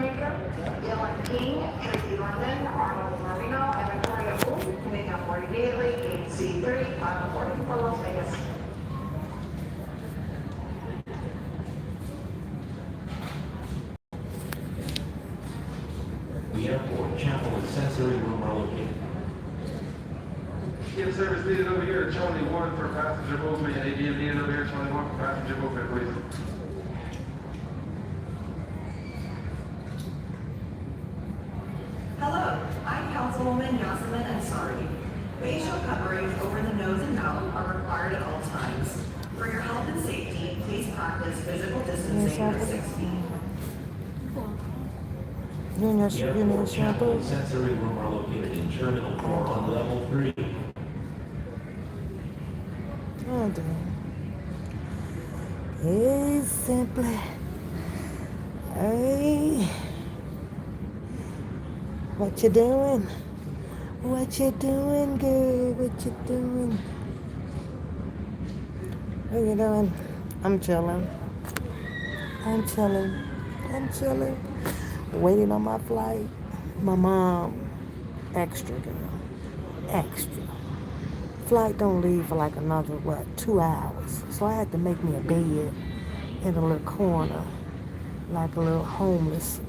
Stadium, Dylan King, Tracy London, Arnold Marino, and Victoria Wu, make up 48 Gate C3, final boarding for Las Vegas. The airport chapel and sensory room are located. Give service needed over here, Charlie 1 for passenger movement, ABM needed over here, Charlie 1 for passenger movement, please. Hello, I'm Councilwoman Yasemin Ansari. Facial coverings over the nose and mouth are required at all times. For your health and safety, please practice physical distancing at 6 feet. The airport chapel and sensory room are located in Terminal 4 on level 3. Oh, damn. Hey, simply. Hey. What you doing? What you doing, girl? What you doing? What you doing? I'm chilling. I'm chilling. I'm chilling. Waiting on my flight. My mom, extra girl. Extra. Flight don't leave for like another, 2 hours. So I had to make me a bed in a little corner, like a little homeless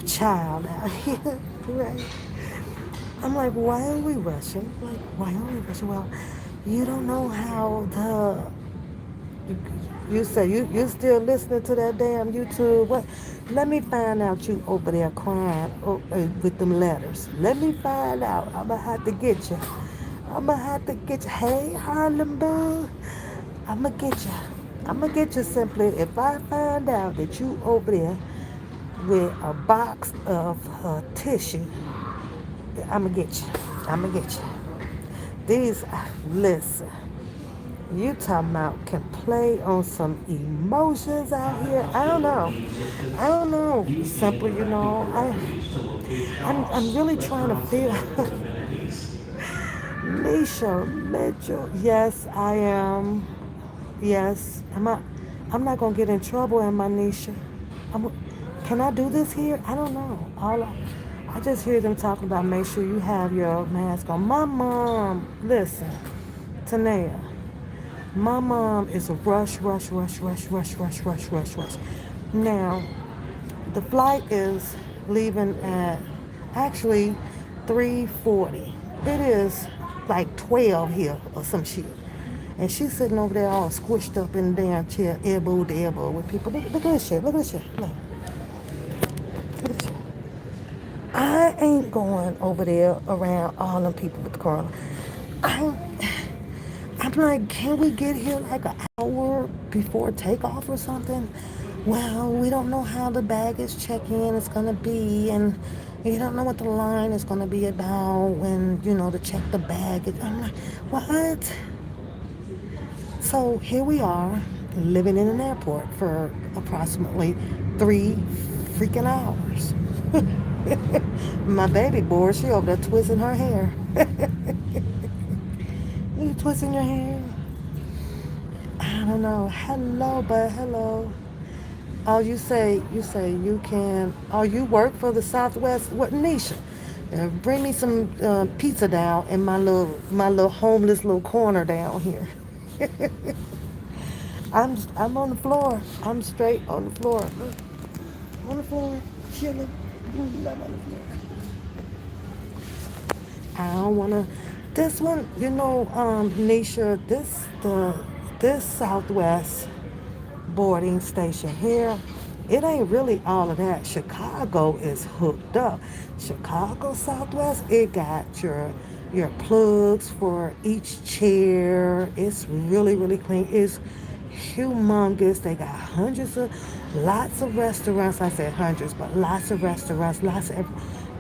child out here, right? I'm like, why are we rushing? Like, why are we rushing? Well, you don't know how you say you still listening to that damn YouTube. What? Let me find out you over there crying with them letters. Let me find out. I'm gonna have to get you. I'm gonna have to get you. Hey, Harlem Boo. I'm gonna get you. I'm gonna get you simply if I find out that you over there with a box of tissue. I'm gonna get you. I'm gonna get you. These, listen. You talking about can play on some emotions out here? I don't know. I don't know. Simply, I'm really trying to feel. Nisha Mitchell. Yes, I am. Yes. I'm not gonna get in trouble, am I, Nisha? I'm, can I do this here? I don't know. I just hear them talking about make sure you have your mask on. My mom, listen, Tanea. My mom is a rush, rush, rush, rush, rush, rush, rush, rush, rush. Now, the flight is leaving at actually 3:40. It is like 12 here or some shit. And she's sitting over there all squished up in the damn chair, elbow to elbow with people. Look at this shit. Look at this shit. Look at this shit. I ain't going over there around all them people with the corona. I'm like, can we get here like an hour before takeoff or something? Well, we don't know how the baggage check-in is going to be, and you don't know what the line is going to be about when, to check the baggage. I'm like, what? So here we are, living in an airport for approximately 3 freaking hours. My baby boy, she over there twisting her hair. You twisting your hair? I don't know. Hello, bud. Hello. Oh, you can. Oh, you work for the Southwest. What, Nisha? Bring me some pizza down in my little homeless little corner down here. I'm on the floor. I'm straight on the floor. Look, on the floor, chilling. I'm on the floor. I don't wanna. This one, Nisha. This Southwest boarding station here, it ain't really all of that. Chicago is hooked up. Chicago Southwest, it got your plugs for each chair. It's really, really clean. It's humongous. They got lots of restaurants. I said hundreds, but lots of restaurants,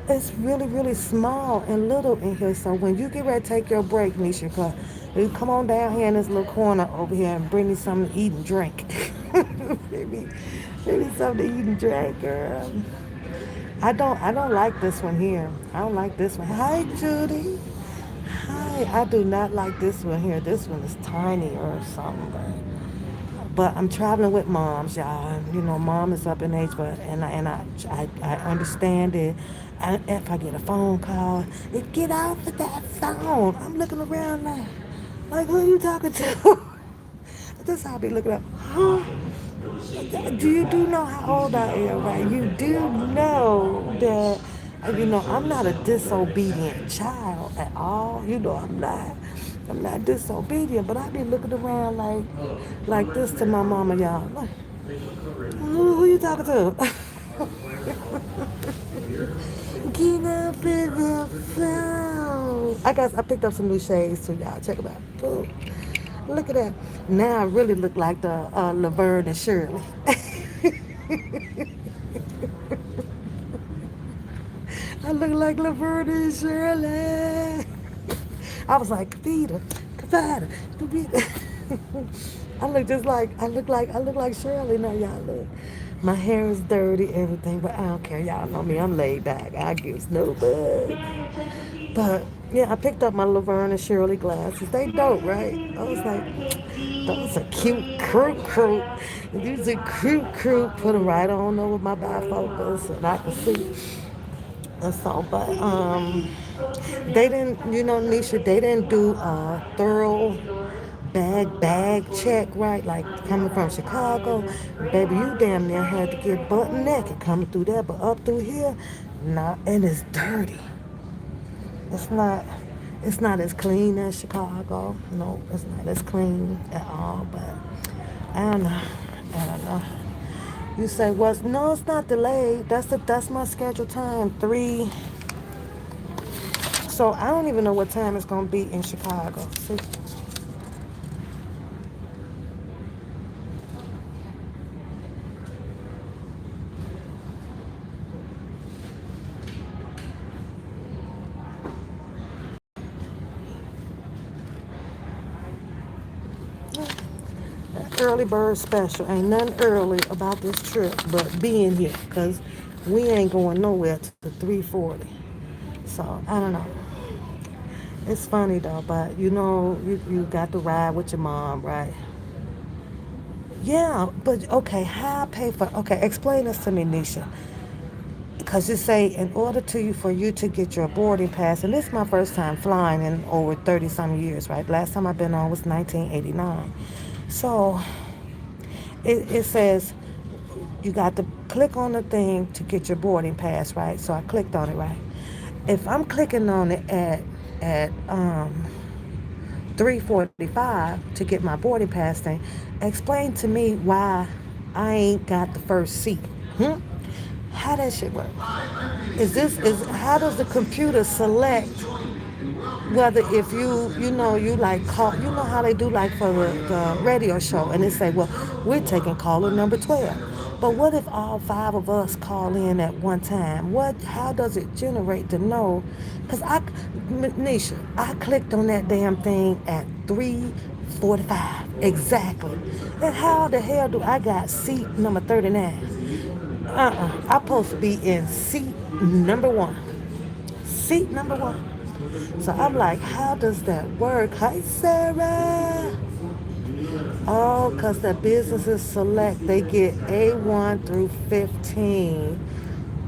it's really, really small and little in here. So when you get ready to take your break, Nisha, you come on down here in this little corner over here and bring me something to eat and drink. maybe, maybe something to eat and drink, girl. I don't like this one here. I don't like this one. Hi, Judy. Hi. I do not like this one here. This one is tiny or something. But I'm traveling with moms, y'all. And, you know, mom is up in age, but I understand it. If I get a phone call, get off of that phone. I'm looking around like who are you talking to? That's how I be looking up. Huh? Do know how old I am, right? You do know that, you know, I'm not a disobedient child at all. You know, I'm not. I'm not disobedient, but I be looking around like this to my mama, y'all. Like, who you talking to? Get up in the phone. I picked up some new shades too, y'all. Check them out. Boom. Look at that. Now I really look like the Laverne and Shirley. I look like Laverne and Shirley. I was like, Peter, Kavada, I look like Shirley now, y'all look. My hair is dirty, everything, but I don't care. Y'all know me, I'm laid back. I give no bud. But yeah, I picked up my Laverne and Shirley glasses. They dope, right? I was like, those are cute, crew. These are crew. Put them right on over my bifocals and I can see. And so, but they didn't, you know, Nisha, they didn't do a thorough bag check, right? Like coming from Chicago, baby, you damn near had to get butt naked coming through there, but up through here, nah, and it's dirty. It's not as clean as Chicago. No, it's not as clean at all. But I don't know. You say, well, no, it's not delayed. That's my scheduled time, 3. So I don't even know what time it's gonna be in Chicago. See? Early bird special. Ain't nothing early about this trip but being here, because we ain't going nowhere to 3:40. So I don't know. It's funny though, but you know, you got to ride with your mom, right? Yeah, but okay, how I pay for, okay, explain this to me, Nisha. Because you say for you to get your boarding pass, and this is my first time flying in over 30 some years, right? Last time I've been on was 1989. So it says you got to click on the thing to get your boarding pass, right? So I clicked on it, right? If I'm clicking on it at 3:45 to get my boarding pass thing, explain to me why I ain't got the first seat. How that shit work? How does the computer select whether if you know you like call, you know how they do like for the radio show, and they say, well, we're taking caller number 12, but what if all 5 of us call in at one time? How does it generate to know? Because Nisha, I clicked on that damn thing at 3:45 exactly, and how the hell do I got seat number 39? I'm supposed to be in seat number 1. Seat number 1. So I'm like, how does that work? Hi, Sarah. Oh, because the businesses select, they get A1 through 15.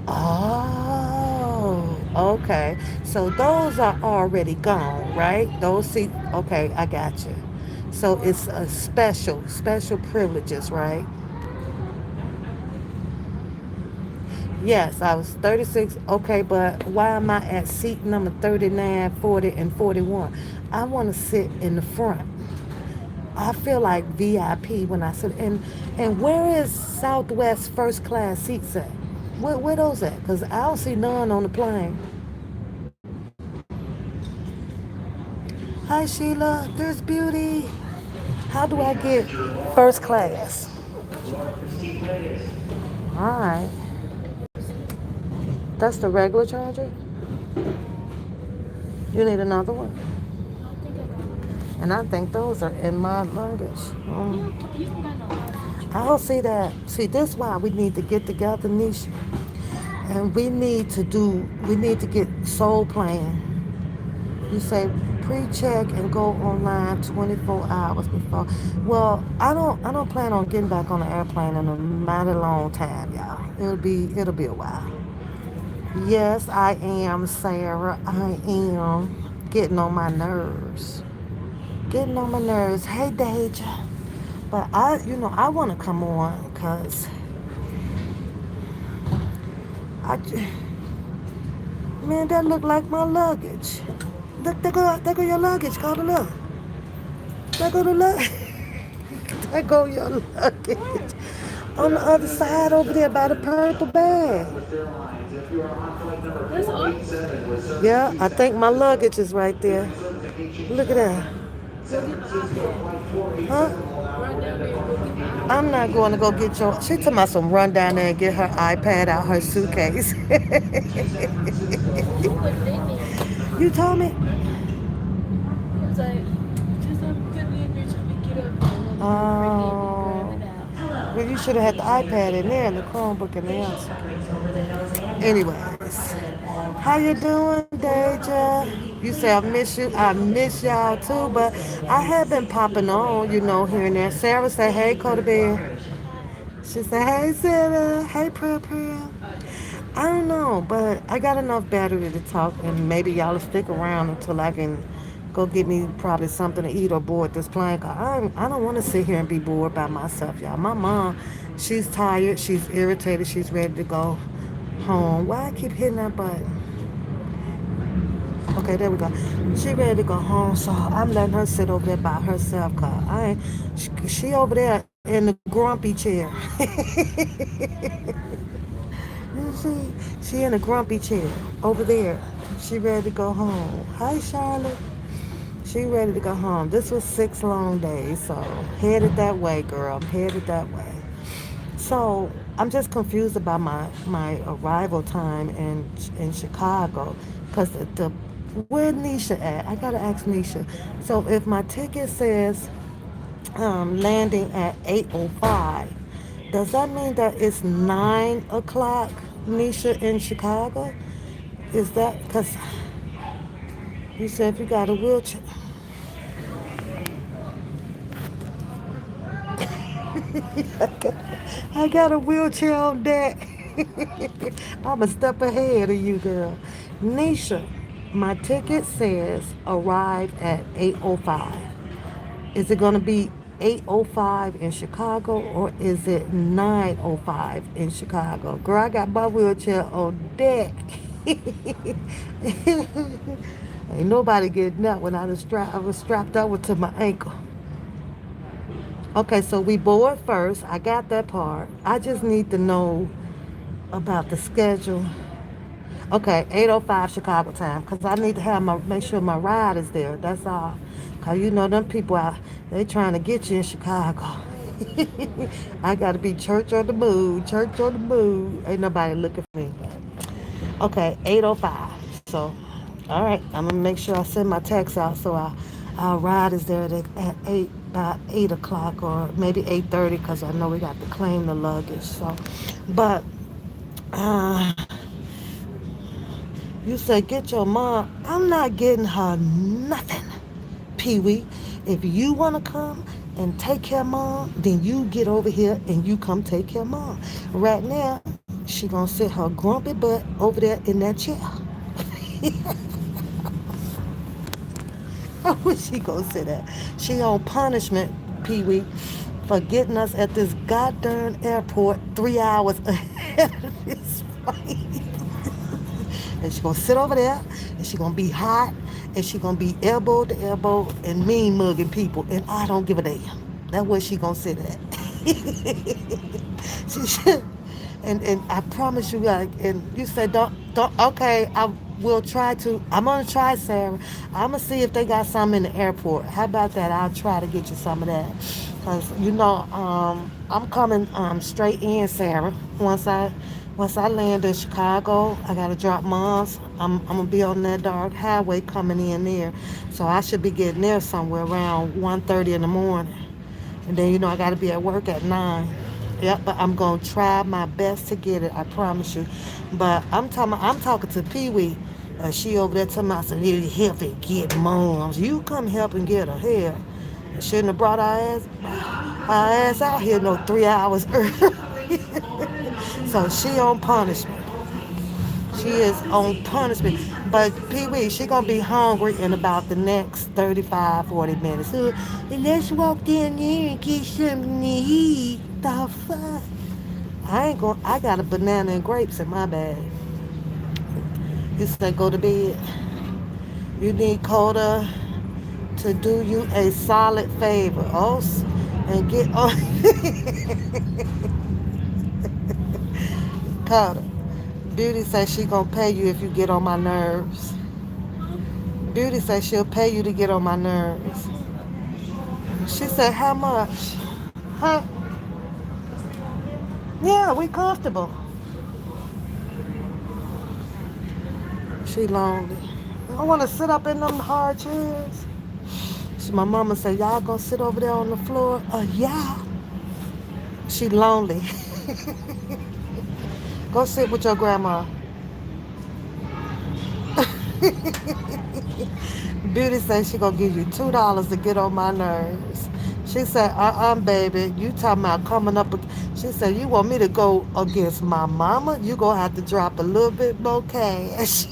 Oh, okay. So those are already gone, right? Those seats, okay, I got you. So it's a special privileges, right? Yes, I was 36. Okay, but why am I at seat number 39, 40, and 41? I want to sit in the front. I feel like VIP when I sit. And where is Southwest first class seats at? Where those at? Because I don't see none on the plane. Hi, Sheila. There's Beauty. How do I get first class? All right. That's the regular charger? You need another one? And I think those are in my luggage. I don't see that. See, this is why we need to get together, Nisha. And we need to get soul plan. You say Pre-check and go online 24 hours before. Well, I don't plan on getting back on the airplane in a mighty long time, y'all. It'll be a while. Yes, I am, Sarah. I am getting on my nerves. Getting on my nerves. Hey, Deja. But I want to come on because I, man, that look like my luggage. Look, there go your luggage. Go to look. There go the luggage. There go your luggage. On the other side over there by the purple bag. Yeah, I think my luggage is right there. Look at that. Huh? I'm not going to go get your. She told me some run down there and get her iPad out her suitcase. You told me. Oh, well, you should have had the iPad in there and the Chromebook in there. Anyways, how you doing, Deja? You say I miss you. I miss y'all too, but I have been popping on, here and there. Sarah said, "Hey, Cody Bear." She said, "Hey, Sarah. Hey, Prayer Prayer." I don't know, but I got enough battery to talk, and maybe y'all will stick around until I can go get me probably something to eat or board this plane. 'Cause I don't want to sit here and be bored by myself, y'all. My mom, she's tired, she's irritated, she's ready to go home. Why I keep hitting that button? Okay, there we go. She ready to go home, so I'm letting her sit over there by herself. 'Cause she over there in the grumpy chair. You see, she in a grumpy chair over there. She ready to go home. Hi, Charlotte. She ready to go home. This was 6 long days, so headed that way, girl. I'm headed that way. So I'm just confused about my arrival time in Chicago, because where Nisha at? I gotta ask Nisha. So if my ticket says landing at 8:05, does that mean that it's 9 o'clock, Nisha, in Chicago? Is that because you said if you got a wheelchair? I got a wheelchair on deck. I'm a step ahead of you, girl. Nisha, my ticket says arrive at 8:05. Is it going to be 8:05 in Chicago, or is it 9:05 in Chicago? Girl, I got my wheelchair on deck. Ain't nobody getting that when I was strapped over to my ankle. Okay, so we board first. I got that part. I just need to know about the schedule. Okay, 8:05 Chicago time, because I need to make sure my ride is there. That's all. Because them people out, they trying to get you in Chicago. I got to be church on the move, church on the move. Ain't nobody looking for me. Okay, 8:05. So, all right, I'm going to make sure I send my text out so our ride is there at 8 o'clock, or maybe 8:30, because I know we got to claim the luggage. So, but you said get your mom. I'm not getting her nothing, Pee Wee. If you want to come and take care of mom, then you get over here and you come take care of mom. Right now, she gonna sit her grumpy butt over there in that chair. Where she gonna sit at? She on punishment, Pee Wee, for getting us at this goddamn airport 3 hours ahead of this flight. And she gonna sit over there, and she gonna be hot, and she gonna be elbow to elbow and mean mugging people, and I don't give a damn. That's where she gonna sit at. She should, and I promise you, and you said don't. Okay, I will try to. I'm gonna try, Sarah. I'm gonna see if they got some in the airport. How about that? I'll try to get you some of that, cause I'm coming straight in, Sarah. Once I land in Chicago, I gotta drop mom's. I'm gonna be on that dark highway coming in there, so I should be getting there somewhere around 1:30 in the morning, and then I gotta be at work at 9. Yep, but I'm gonna try my best to get it. I promise you. But I'm talking to Pee Wee. She over there talking about some little help and get moms. You come help and get her. Hell, shouldn't have brought our ass out here no 3 hours early. So she on punishment. She is on punishment. But Pee Wee, she gonna be hungry in about the next 35, 40 minutes. So, let's walk down there and get something to eat. The fuck? I got a banana and grapes in my bag. He said go to bed. You need Coda to do you a solid favor. Oh, and get on. Coda. Beauty says she gonna pay you if you get on my nerves. Beauty says she'll pay you to get on my nerves. She said, how much? Huh? Yeah, we comfortable. She lonely. I want to sit up in them hard chairs. So my mama said, y'all gonna sit over there on the floor? Yeah. She lonely. Go sit with your grandma. Beauty said she gonna give you $2 to get on my nerves. She said, baby, you talking about coming up. She said, you want me to go against my mama? You gonna have to drop a little bit more cash.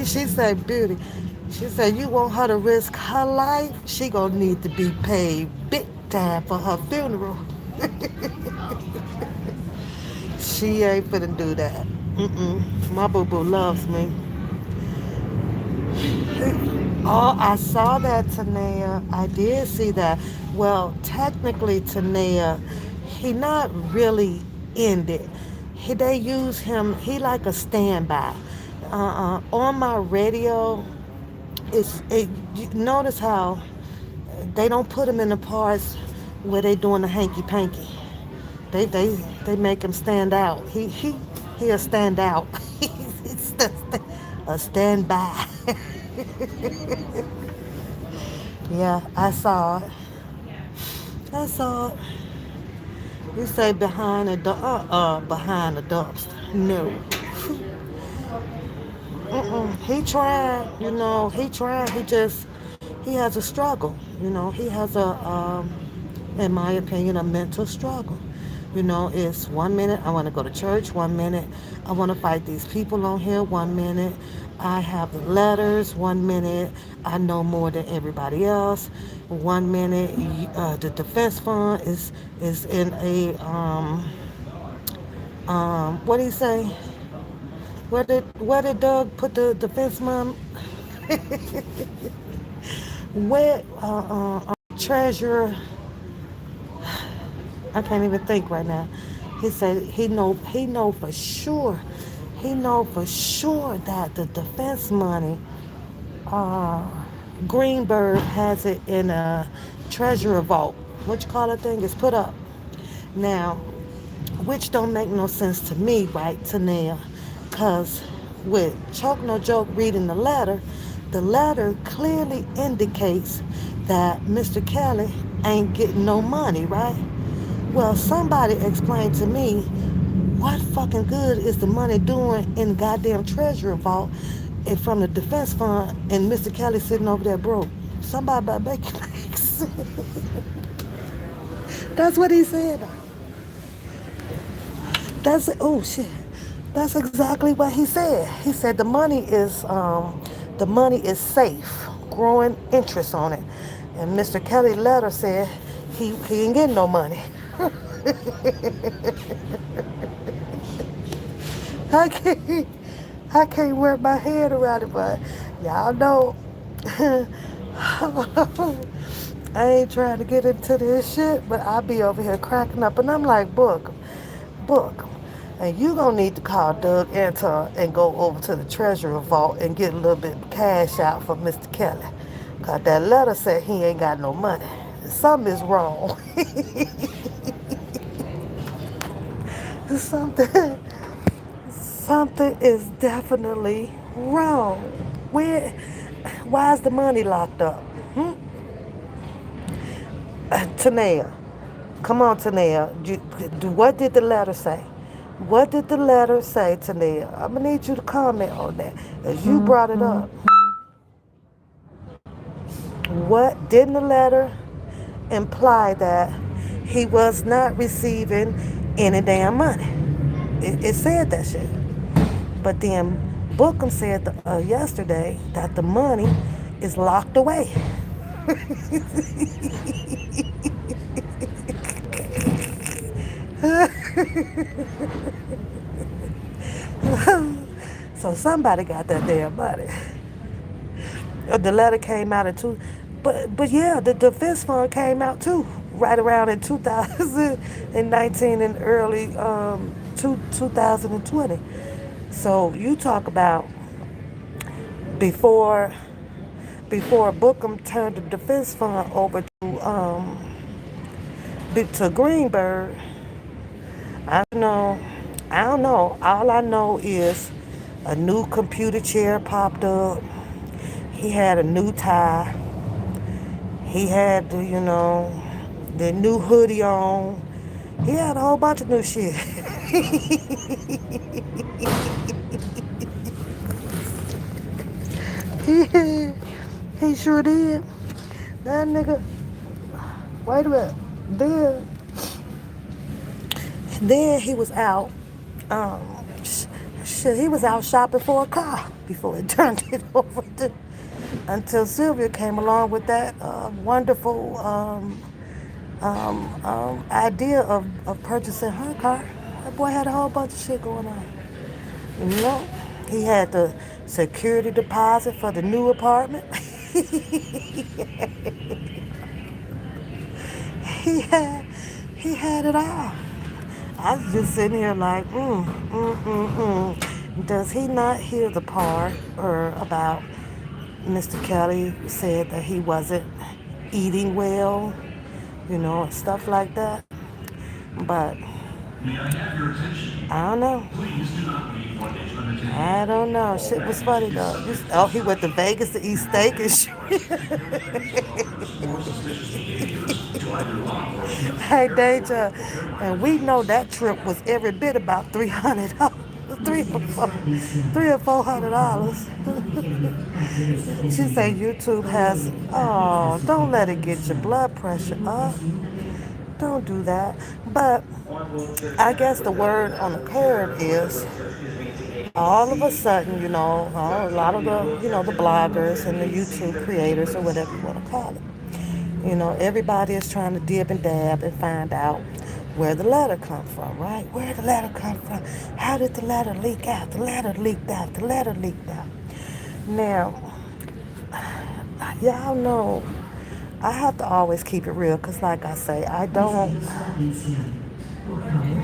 She said, Beauty, she said, you want her to risk her life? She gonna need to be paid big time for her funeral. She ain't finna do that. My boo-boo loves me. Oh, I saw that, Tanea. I did see that. Well, technically, Tanea, he not really in it. They use him, he like a standby. On my radio, you notice how they don't put him in the parts where they doing the hanky-panky. They make him stand out. He'll stand out. He's a standby. Yeah, I saw it. I saw it. You say behind the behind the dumpster. No. He tried, he tried. He has a struggle. He has in my opinion, a mental struggle. It's 1 minute I want to go to church, 1 minute I want to fight these people on here, 1 minute I have the letters, 1 minute I know more than everybody else, 1 minute the defense fund is in a what do you say? Where did Doug put the defense fund? Where treasurer? I can't even think right now. He said he know for sure. He know for sure that the defense money, Greenberg has it in a treasurer vault. What you call that thing is put up. Now, which don't make no sense to me, right, Tanea? Because with Choke No Joke reading the letter clearly indicates that Mr. Kelly ain't getting no money, right? Well, somebody explained to me what fucking good is the money doing in the goddamn treasury vault and from the defense fund and Mr. Kelly sitting over there broke. Somebody better make it make sense. That's what he said. Oh shit. That's exactly what he said. He said the money is safe, growing interest on it. And Mr. Kelly's letter said he ain't getting no money. I can't work my head around it, but y'all know I ain't trying to get into this shit, but I be over here cracking up, and I'm like, book, and you gonna need to call Doug Anton and go over to the treasury vault and get a little bit of cash out for Mr. Kelly, cause that letter said he ain't got no money. Something is wrong. Something is definitely wrong. Why is the money locked up? Tanea, come on, Tanea. What did the letter say? What did the letter say to Leah? I'm gonna need you to comment on that. As you brought it up, what didn't the letter imply that he was not receiving any damn money? It said that shit. But then Bookham said yesterday that the money is locked away. So somebody got that damn money. The letter came out in but yeah, the defense fund came out too, right around in 2019 and early 2020. So you talk about before Bookham turned the defense fund over to Greenberg. I don't know. All I know is a new computer chair popped up. He had a new tie. He had the new hoodie on. He had a whole bunch of new shit. He sure did. That nigga. Wait a minute. Then he was out. He was out shopping for a car before he turned it over until Sylvia came along with that wonderful idea of purchasing her car. That boy had a whole bunch of shit going on. He had the security deposit for the new apartment. he had it all. I was just sitting here like, Does he not hear the part or about Mr. Kelly said that he wasn't eating well, and stuff like that? But I don't know. I don't know. Shit was funny though. He went to Vegas to eat steak and shit. Hey, Deja, and we know that trip was every bit about $300, $400. She said YouTube has. Oh, don't let it get your blood pressure up. Don't do that. But I guess the word on the curb is all of a sudden, a lot of the bloggers and the YouTube creators or whatever you want to call it. Everybody is trying to dib and dab and find out where the letter come from, right? Where did the letter come from? How did the letter leak out? The letter leaked out. The letter leaked out. Now, y'all know I have to always keep it real because, like I say, I don't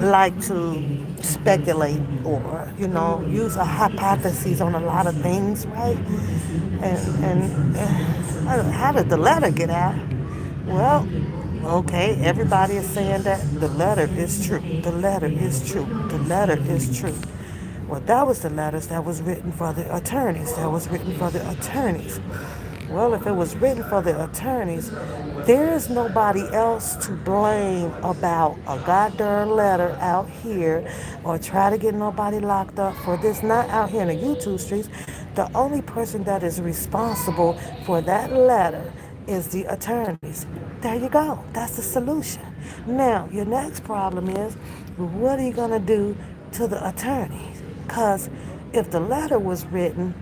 like to speculate or, use a hypothesis on a lot of things, right? And how did the letter get out? Well, okay, everybody is saying that the letter is true. The letter is true. The letter is true. Well, that was the letters that was written for the attorneys. Well, if it was written for the attorneys, there is nobody else to blame about a goddamn letter out here or try to get nobody locked up for this. Not out here in the YouTube streets. The only person that is responsible for that letter is the attorneys. There you go. That's the solution. Now, your next problem is, what are you going to do to the attorneys? Because if the letter was written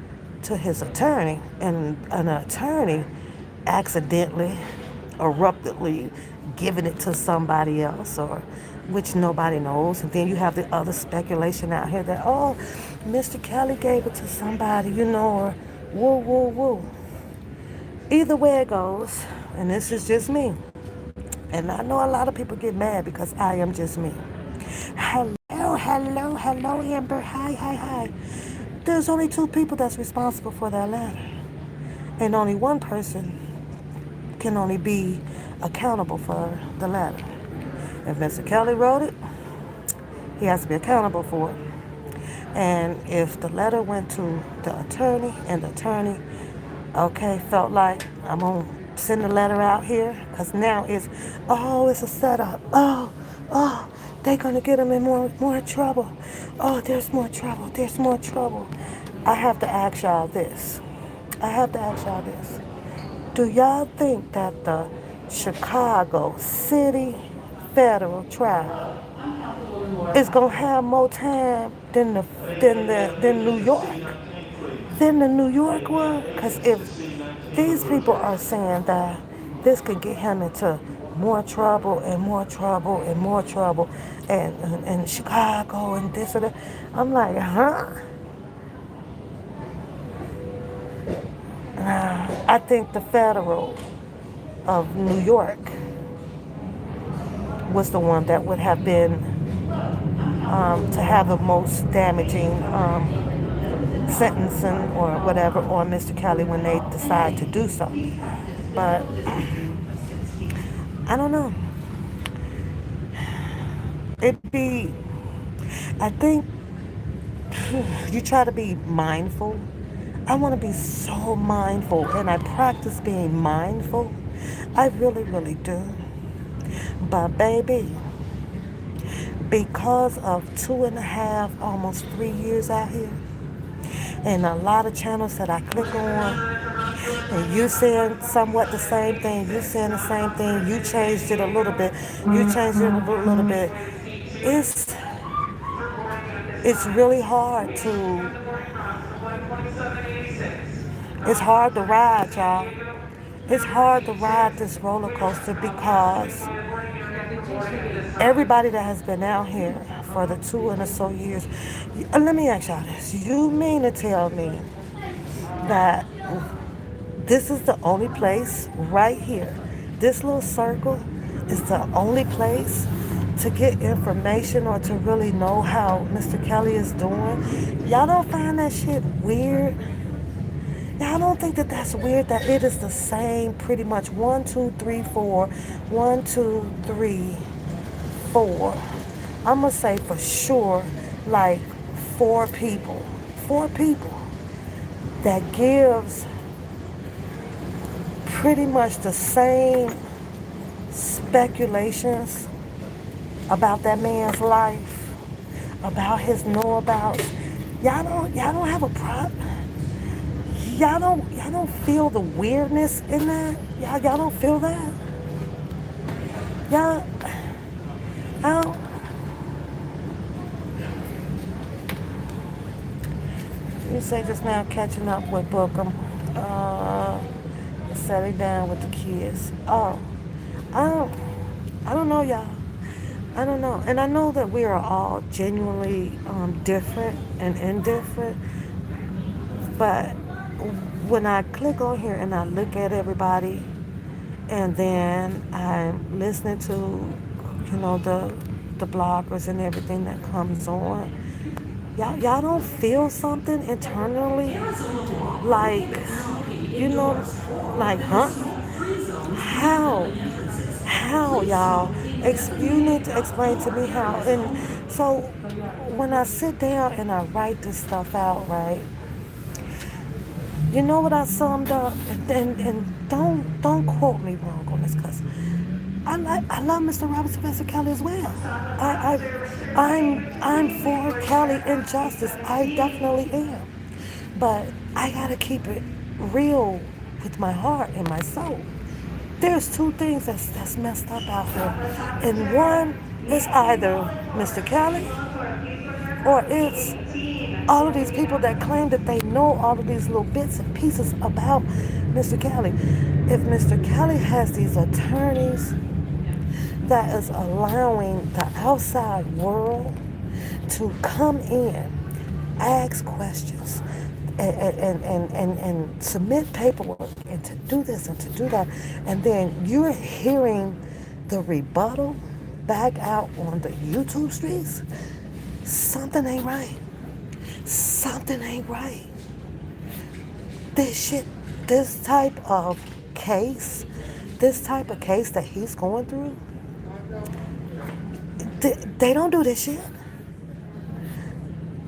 to his attorney and an attorney accidentally, abruptly giving it to somebody else or which nobody knows, and then you have the other speculation out here that, Mr. Kelly gave it to somebody, or woo. Either way it goes, and this is just me, and I know a lot of people get mad because I am just me. Hello, Amber. Hi. There's only two people that's responsible for that letter, and only one person can only be accountable for the letter. If Mr. Kelly wrote it, he has to be accountable for it. And if the letter went to the attorney and the attorney, felt like I'm going to send the letter out here, because now it's a setup. They're gonna get him in more trouble. Oh, there's more trouble. There's more trouble. I have to ask y'all this. I have to ask y'all this. Do y'all think that the Chicago City Federal Trial is gonna have more time than New York? Than the New York one? Because if these people are saying that this could get him into more trouble and more trouble and more trouble and Chicago and this and that, I'm like, huh? I think the federal of New York was the one that would have been to have the most damaging sentencing or whatever on Mr. Kelly when they decide to do so. But I don't know. I think you try to be mindful. I want to be so mindful, and I practice being mindful. I really, really do. But baby, because of 2.5, almost 3 years out here, and a lot of channels that I click on, and you saying somewhat the same thing, you saying the same thing, you changed it a little bit, you changed it a little bit. It's really hard it's hard to ride, y'all. It's hard to ride this roller coaster because everybody that has been out here for the 2 and so years, let me ask y'all this. You mean to tell me that this is the only place right here, this little circle is the only place to get information or to really know how Mr. Kelly is doing? Y'all don't find that shit weird? Y'all don't think that that's weird that it is the same pretty much 1, 2, 3, 4, 1, 2, 3, 4. I'm gonna say for sure like 4 people that gives pretty much the same speculations about that man's life, about his know-abouts. Y'all don't have a problem. Y'all don't feel the weirdness in that? Y'all don't feel that? Y'all, I don't. You say just now catching up with Bookham, settling down with the kids. Oh, I don't know, y'all. I don't know. And I know that we are all genuinely different and indifferent. But when I click on here and I look at everybody, and then I'm listening to, the bloggers and everything that comes on, y'all don't feel something internally? Like, like, huh? How, y'all? You need to explain to me how. And so when I sit down and I write this stuff out, right? You know what I summed up? And don't quote me wrong on this, because I love Mr. Robert Sylvester Kelly as well. I'm for Kelly and justice. I definitely am. But I gotta keep it real with my heart and my soul. There's 2 things that's messed up out here. And one is either Mr. Kelly or it's all of these people that claim that they know all of these little bits and pieces about Mr. Kelly. If Mr. Kelly has these attorneys that is allowing the outside world to come in, ask questions, and submit paperwork, and to do this and to do that, and then you're hearing the rebuttal back out on the YouTube streets, something ain't right. Something ain't right. This type of case that he's going through, they don't do this shit.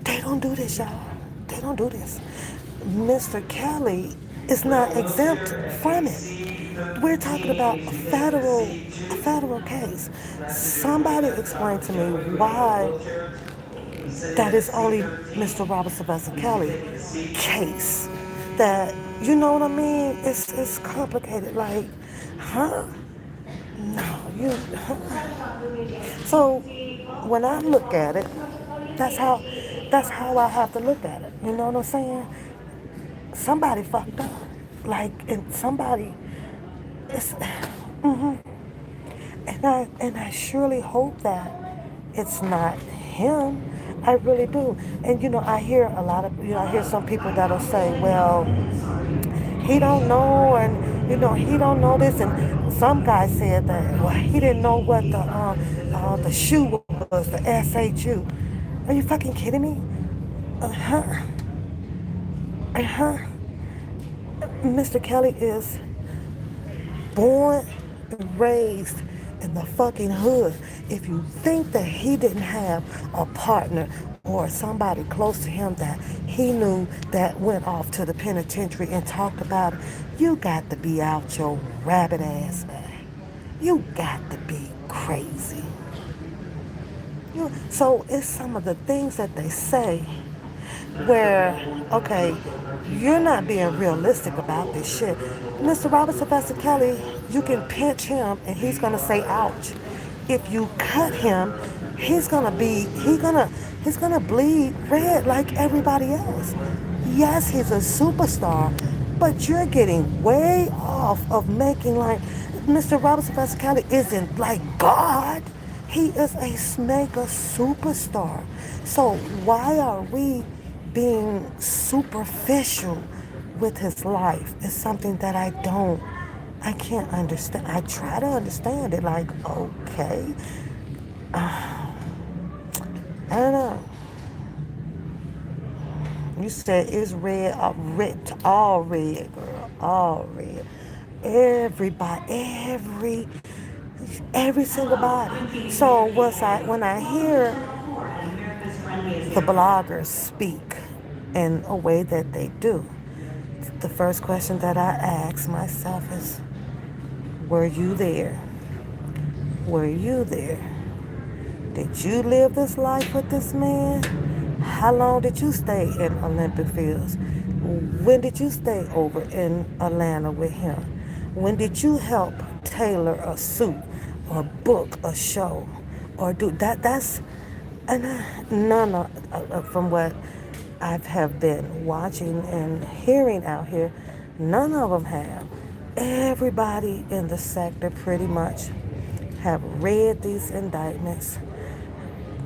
They don't do this, y'all. They don't do this. Mr. Kelly is not exempt from it. We're talking about a federal case. Somebody explain to me why that is only Mr. Robert Sylvester Kelly case. That, you know what I mean? It's complicated. Like, huh? No, you. So when I look at it, that's how that's how I have to look at it. You know what I'm saying? Somebody fucked up. Like, and somebody. It's. hmm And I surely hope that it's not him. I really do. And I hear a lot of I hear some people that'll say, well, he don't know, and he don't know this. And some guy said that, well, he didn't know what the shoe was, the SHU. Are you fucking kidding me? Uh-huh. Uh-huh. Mr. Kelly is born and raised in the fucking hood. If you think that he didn't have a partner or somebody close to him that he knew that went off to the penitentiary and talked about it, you got to be out your rabbit ass, man. You got to be crazy. So it's some of the things that they say where, okay, you're not being realistic about this shit. Mr. Robert Sylvester Kelly, you can pinch him and he's gonna say ouch. If you cut him, he's gonna bleed red like everybody else. Yes, he's a superstar, but you're getting way off of making like Mr. Robert Sylvester Kelly isn't like God. He is a mega superstar. So why are we being superficial with his life? Is something that I can't understand. I try to understand it, like, okay, I don't know. You said it's red, all red, girl, all red. Everybody, every single body. So when I hear the bloggers speak in a way that they do, the first question that I ask myself is, were you there? Were you there? Did you live this life with this man? How long did you stay in Olympic Fields? When did you stay over in Atlanta with him? When did you help tailor a suit or book a show or do that? That's none of, from what I have been watching and hearing out here, none of them have. Everybody in the sector pretty much have read these indictments,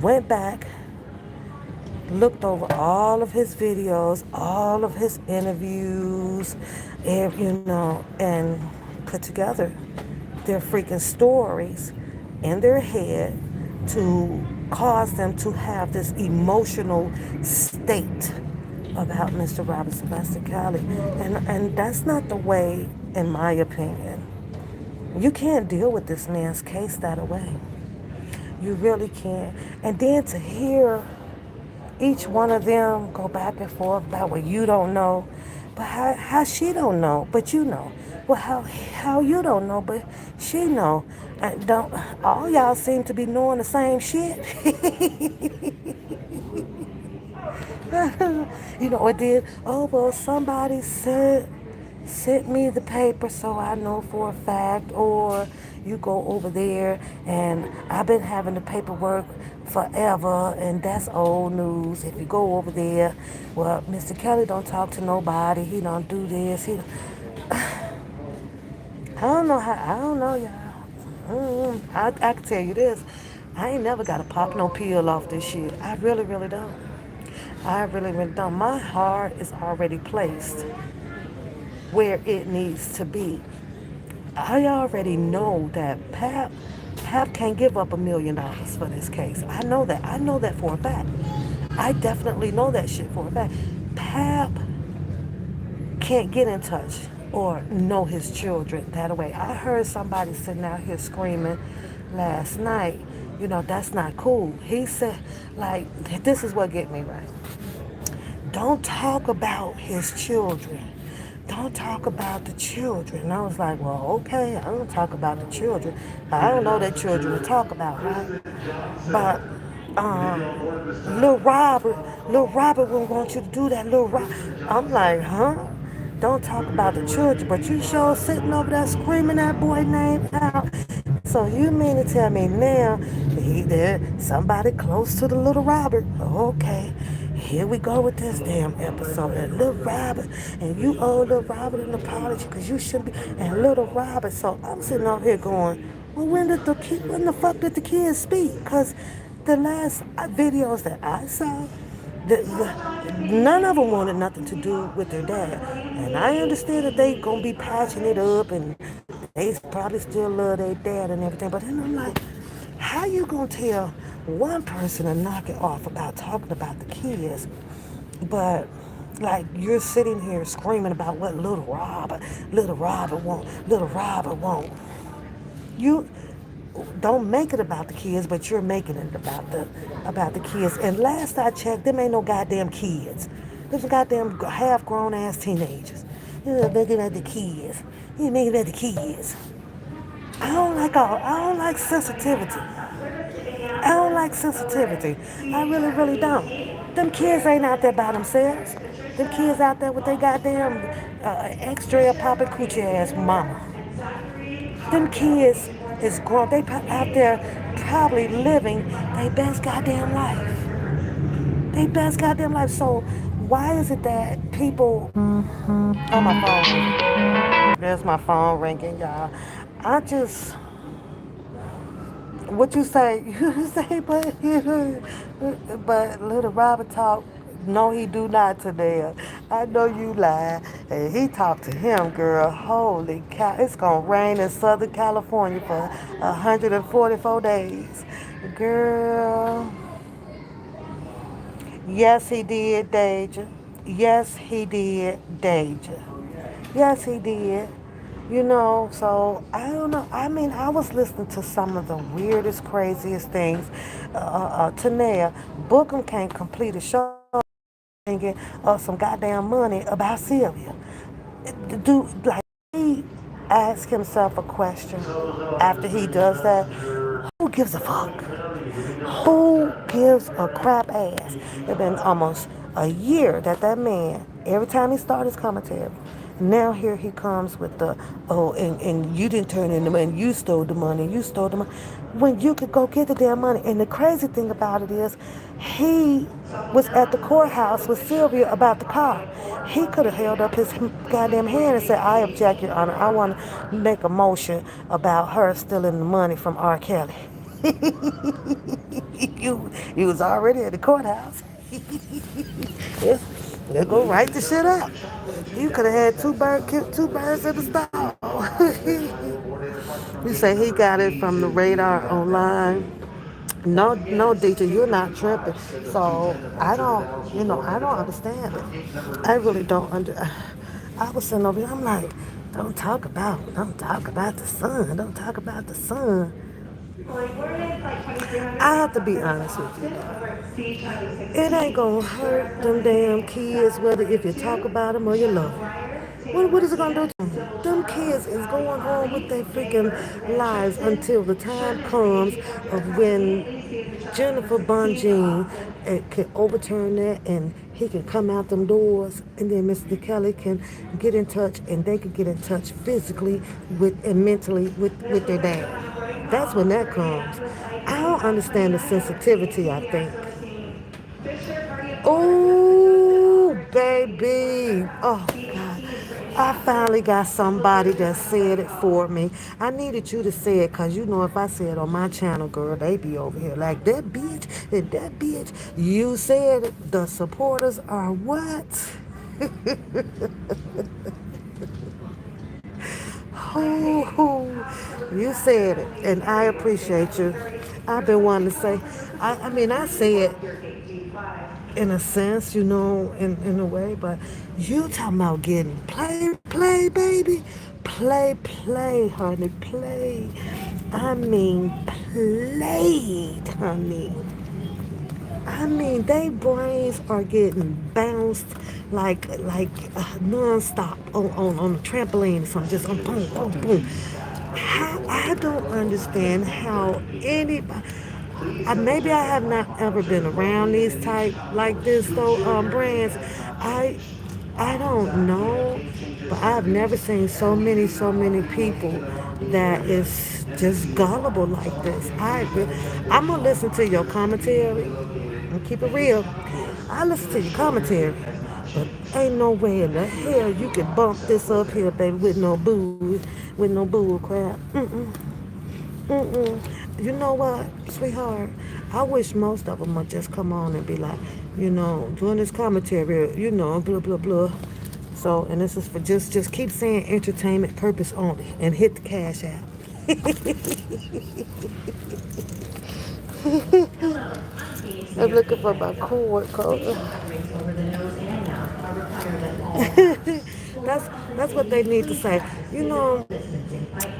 went back, looked over all of his videos, all of his interviews, and put together their freaking stories in their head to cause them to have this emotional state about Mr. Robert Sylvester Kelly. And that's not the way, in my opinion. You can't deal with this man's case that way. You really can't. And then to hear each one of them go back and forth about, well, you don't know, but how she don't know, but you know. Well, how you don't know, but she know. Don't all y'all seem to be knowing the same shit? It did. Oh, well, somebody sent me the paper so I know for a fact, or you go over there and I've been having the paperwork forever and that's old news. If you go over there, well, Mr. Kelly don't talk to nobody, he don't do this, I don't know, y'all. I can tell you this, I ain't never got to pop no pill off this shit. I really, really don't. I really, really don't. My heart is already placed where it needs to be. I already know that Pap can't give up $1 million for this case. I know that. I know that for a fact. I definitely know that shit for a fact. Pap can't get in touch or know his children that way. I heard somebody sitting out here screaming last night, that's not cool. He said, this is what get me right. Don't talk about his children. don't talk about the children. And I was like, well, okay, I'm gonna talk about the children. I don't know that children to talk about, right? But Little Robert wouldn't want you to do that, Little Robert. I'm like, huh? Don't talk about the children, but you sure sitting over there screaming that boy name out. So you mean to tell me now he there somebody close to the Little Robert? Okay, here we go with this damn episode. And Little Robert, and you owe Little Robert an apology because you shouldn't be. And Little Robert. So I'm sitting over here going, well, when the fuck did the kids speak? Because the last videos that I saw, none of them wanted nothing to do with their dad. And I understand that they gonna be patching it up and they probably still love their dad and everything. But then I'm like, how you gonna tell one person to knock it off about talking about the kids, but like you're sitting here screaming about what Little Robert won't. You don't make it about the kids, but you're making it about the kids. And last I checked, them ain't no goddamn kids. There's goddamn half grown ass teenagers. You're making it the kids. You're making it the kids. I don't like sensitivity. I don't like sensitivity. I really, really don't. Them kids ain't out there by themselves. Them kids out there with their goddamn extra popping coochie ass mama. Them kids is grown. They out there probably living their best goddamn life. Their best goddamn life. So why is it that people on my phone? There's my phone ringing, y'all. I just what you say? You say, but Little Robert talk. No, he do not today. I know you lie. And he talked to him, girl. Holy cow. It's going to rain in Southern California for 144 days. Girl. Yes, he did, Deja. Yes, he did, Deja. Yes, he did. You know, so I don't know. I mean, I was listening to some of the weirdest, craziest things. Tanea, Bookham can't complete a show and get some goddamn money about Sylvia. Dude, like, he asks himself a question after he does that. Who gives a fuck? Who gives a crap ass? It's been almost a year that man, every time he started his commentary, now here he comes with the, and you didn't turn in the money, you stole the money, when you could go get the damn money. And the crazy thing about it is, he was at the courthouse with Sylvia about the car. He could have held up his goddamn hand and said, I object, Your Honor, I want to make a motion about her stealing the money from R. Kelly. you was already at the courthouse. They'll go write the shit up. You could have had two birds in the stall. You say he got it from the radar online. No, DJ, you're not tripping. So I don't understand it. I really don't I was sitting over here, I'm like, don't talk about the sun. Don't talk about the sun. I have to be honest with you. It ain't gonna hurt them damn kids whether if you talk about them or you love them. What is it gonna do to them? Them kids is going on with their freaking lives until the time comes of when Jennifer Bonjean can overturn that and he can come out them doors, and then Mr. Kelly can get in touch, and they can get in touch physically and mentally with their dad. That's when that comes. I don't understand the sensitivity, I think. Oh, baby. Oh, God. I finally got somebody that said it for me. I needed you to say it because you know if I say it on my channel, girl, they be over here like, that bitch and that bitch. You said it. The supporters are what? Oh, you said it, and I appreciate you. I've been wanting to say, I say it in a sense, in a way, but you talking about getting play, baby. Play, honey, play. I mean, played, honey. I mean, they brains are getting bounced nonstop on the trampoline or something, just on boom, boom, boom. How, I don't understand how anybody. Maybe I have not ever been around these type like this though brands. I I don't know, but I've never seen so many people that is just gullible like this. I'm gonna listen to your commentary and keep it real. I listen to your commentary, but ain't no way in the hell you can bump this up here, baby, with no bull crap. Mm-mm. You know what, sweetheart? I wish most of them would just come on and be like, doing this commentary, blah blah blah. So, and this is for just keep saying entertainment purpose only and hit the cash out. I'm looking for my cord code. That's what they need to say.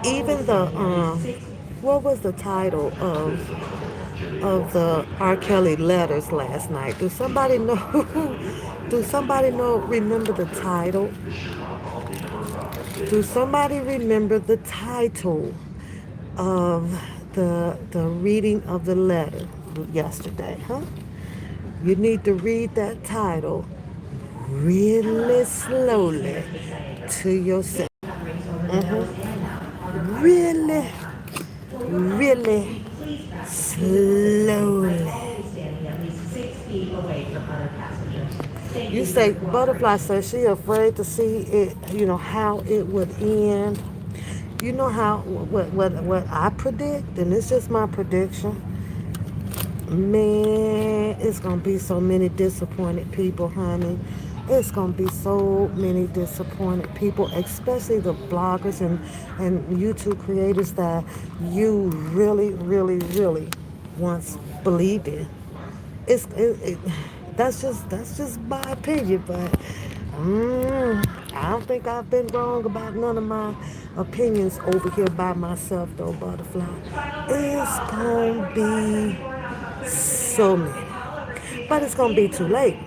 Even the what was the title of the R. Kelly letters last night? Do somebody know? Do somebody know? Remember the title? Do somebody remember the title of the reading of the letter yesterday? Huh? You need to read that title really slowly to yourself. Really, really slowly. You say Butterfly says she afraid to see it, how it would end. You know how what I predict, and it's just my prediction. Man, it's gonna be so many disappointed people, honey. It's gonna be so many disappointed people, especially the bloggers and YouTube creators that you really, really, really once believed in. That's just my opinion, but I don't think I've been wrong about none of my opinions over here by myself, though, Butterfly. It's gonna be so many. But it's going to be too late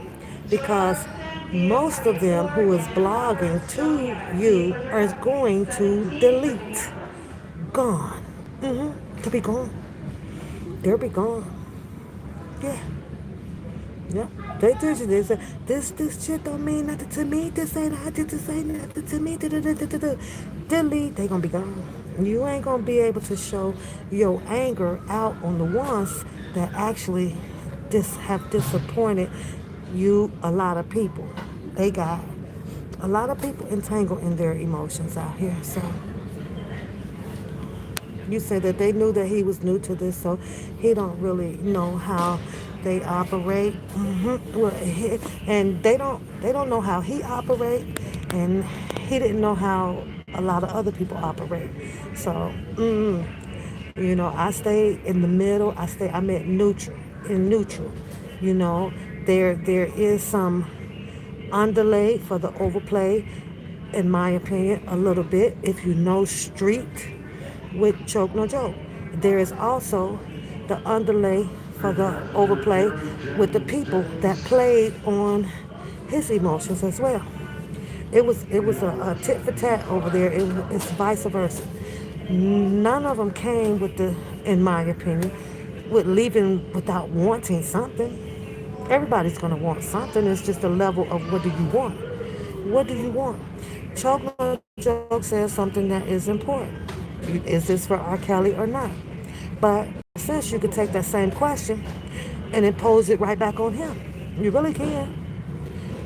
because most of them who is blogging to you are going to delete. Gone. They'll be gone. They'll be gone. Yeah. Yeah. They did you. They said, this shit don't mean nothing to me. This ain't nothing to me. Delete. They going to be gone. You ain't going to be able to show your anger out on the ones that actually have disappointed you. A lot of people. They got a lot of people entangled in their emotions out here. So you said that they knew that he was new to this, so he don't really know how they operate. Well, and they don't know how he operate, and he didn't know how a lot of other people operate. So, I stay in the middle. I'm at neutral. In neutral, there is some underlay for the overplay, in my opinion, a little bit. If you know Street with Choke No Joke, there is also the underlay for the overplay with the people that played on his emotions as well. It was a tit for tat over there. It's vice versa. None of them came with in my opinion, with leaving without wanting something. Everybody's gonna want something. It's just a level of what do you want. What do you want? Choke No Joke says something that is important. Is this for R. Kelly or not? But since you could take that same question and impose it right back on him, you really can.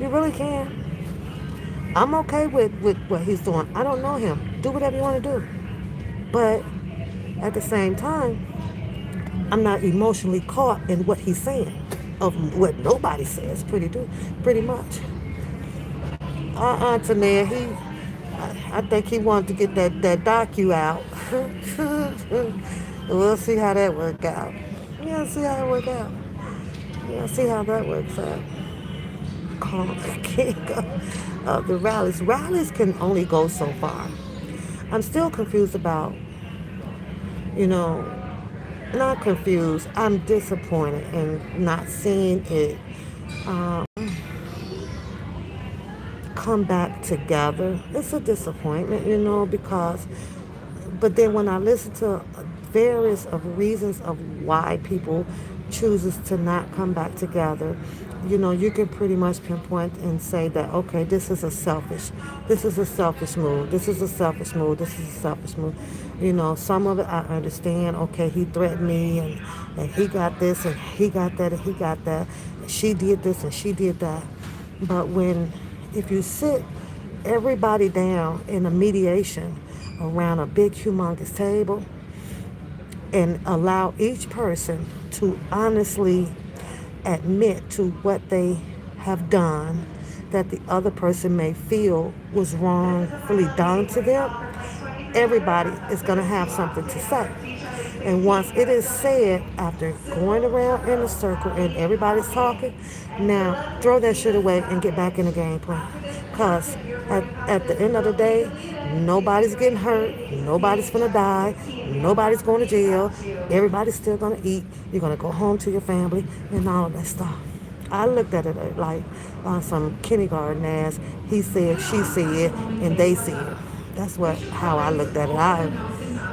You really can. I'm okay with what he's doing. I don't know him. Do whatever you want to do. But at the same time, I'm not emotionally caught in what he's saying, of what nobody says, pretty much. Tania, I think he wanted to get that docu out. We'll see how that works out. Yeah, see how it works out. Yeah, see how that works out. Can't go. The rallies. Rallies can only go so far. I'm still confused about, not confused. I'm disappointed in not seeing it come back together. It's a disappointment, because, but then when I listen to various of reasons of why people chooses to not come back together, you can pretty much pinpoint and say that, okay, this is a selfish move, this is a selfish move, this is a selfish move. Some of it I understand. Okay, he threatened me, and he got this, and he got that, and he got that. And she did this, and she did that. But if you sit everybody down in a mediation around a big, humongous table and allow each person to honestly admit to what they have done that the other person may feel was wrongfully done to them, everybody is going to have something to say. And once it is said, after going around in a circle and everybody's talking, now throw that shit away and get back in the game plan. Because at the end of the day, nobody's getting hurt, nobody's gonna die, nobody's going to jail, everybody's still gonna eat, you're gonna go home to your family and all of that stuff. I looked at it like some kindergarten ass, he said, she said, and they said. That's how I looked at it.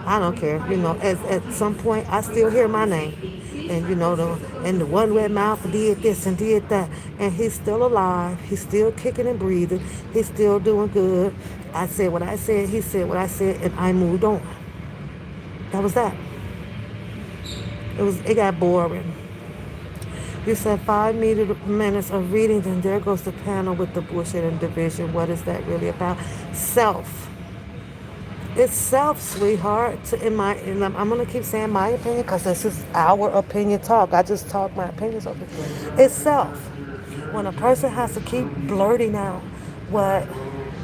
I don't care. At some point I still hear my name. And the one red mouth did this and did that. And he's still alive. He's still kicking and breathing. He's still doing good. I said what I said, he said what I said, and I moved on. That was that. It got boring. You said 5 minutes of reading, then there goes the panel with the bullshit and division. What is that really about? Self. It's self, sweetheart. I'm gonna keep saying my opinion because this is our opinion talk. I just talk my opinions over. It's self. When a person has to keep blurting out what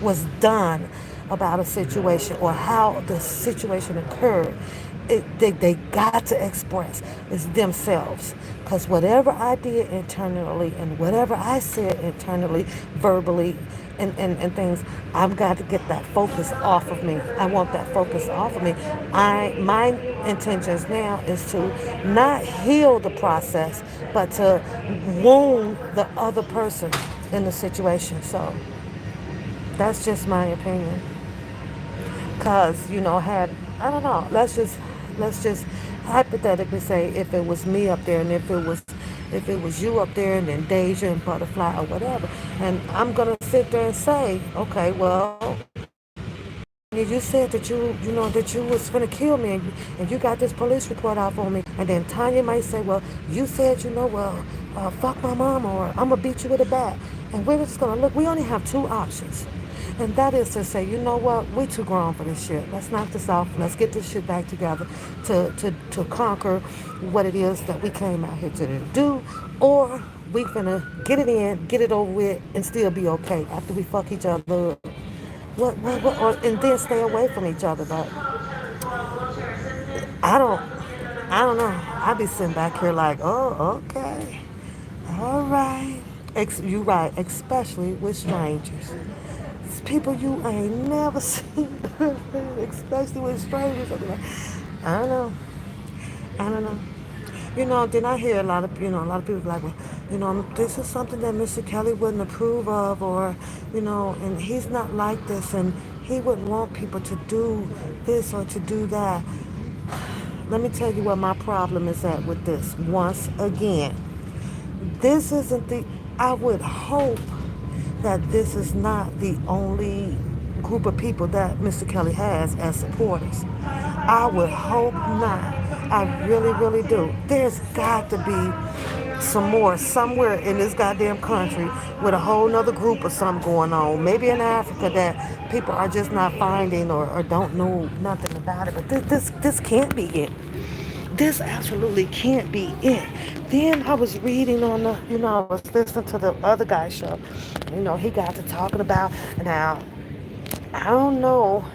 was done about a situation or how the situation occurred, they got to express is themselves. Because whatever I did internally and whatever I said internally, verbally, and things, I've got to get that focus off of me. I want that focus off of me. My intentions now is to not heal the process, but to wound the other person in the situation. So that's just my opinion. Cause I don't know. Let's just hypothetically say if it was me up there and if it was you up there and then Deja and Butterfly or whatever, and I'm gonna sit there and say, okay, well, you said that that you was gonna kill me, and you got this police report out on me, and then Tanya might say, well, you said, fuck my mom, or I'm gonna beat you with a bat, and we're just gonna look. We only have two options. And that is to say, you know what, we too grown for this shit. Let's knock this off. Let's get this shit back together to conquer what it is that we came out here to do. Or we finna get it in, get it over with, and still be okay after we fuck each other up. And then stay away from each other. But I don't know. I be sitting back here like, oh, okay. All right. You right, especially with strangers. People you ain't never seen, especially with strangers. I don't know. Then I hear a lot of people like, well, this is something that Mr. Kelly wouldn't approve of, or, and he's not like this, and he wouldn't want people to do this or to do that. Let me tell you what my problem is at with this. Once again, this isn't I would hope that this is not the only group of people that Mr. Kelly has as supporters. I would hope not. I really, really do. There's got to be some more somewhere in this goddamn country with a whole nother group of something going on. Maybe in Africa that people are just not finding or don't know nothing about it. But this can't be it. This absolutely can't be it. Then I was reading on I was listening to the other guy's show. He got to talking about, now, I don't know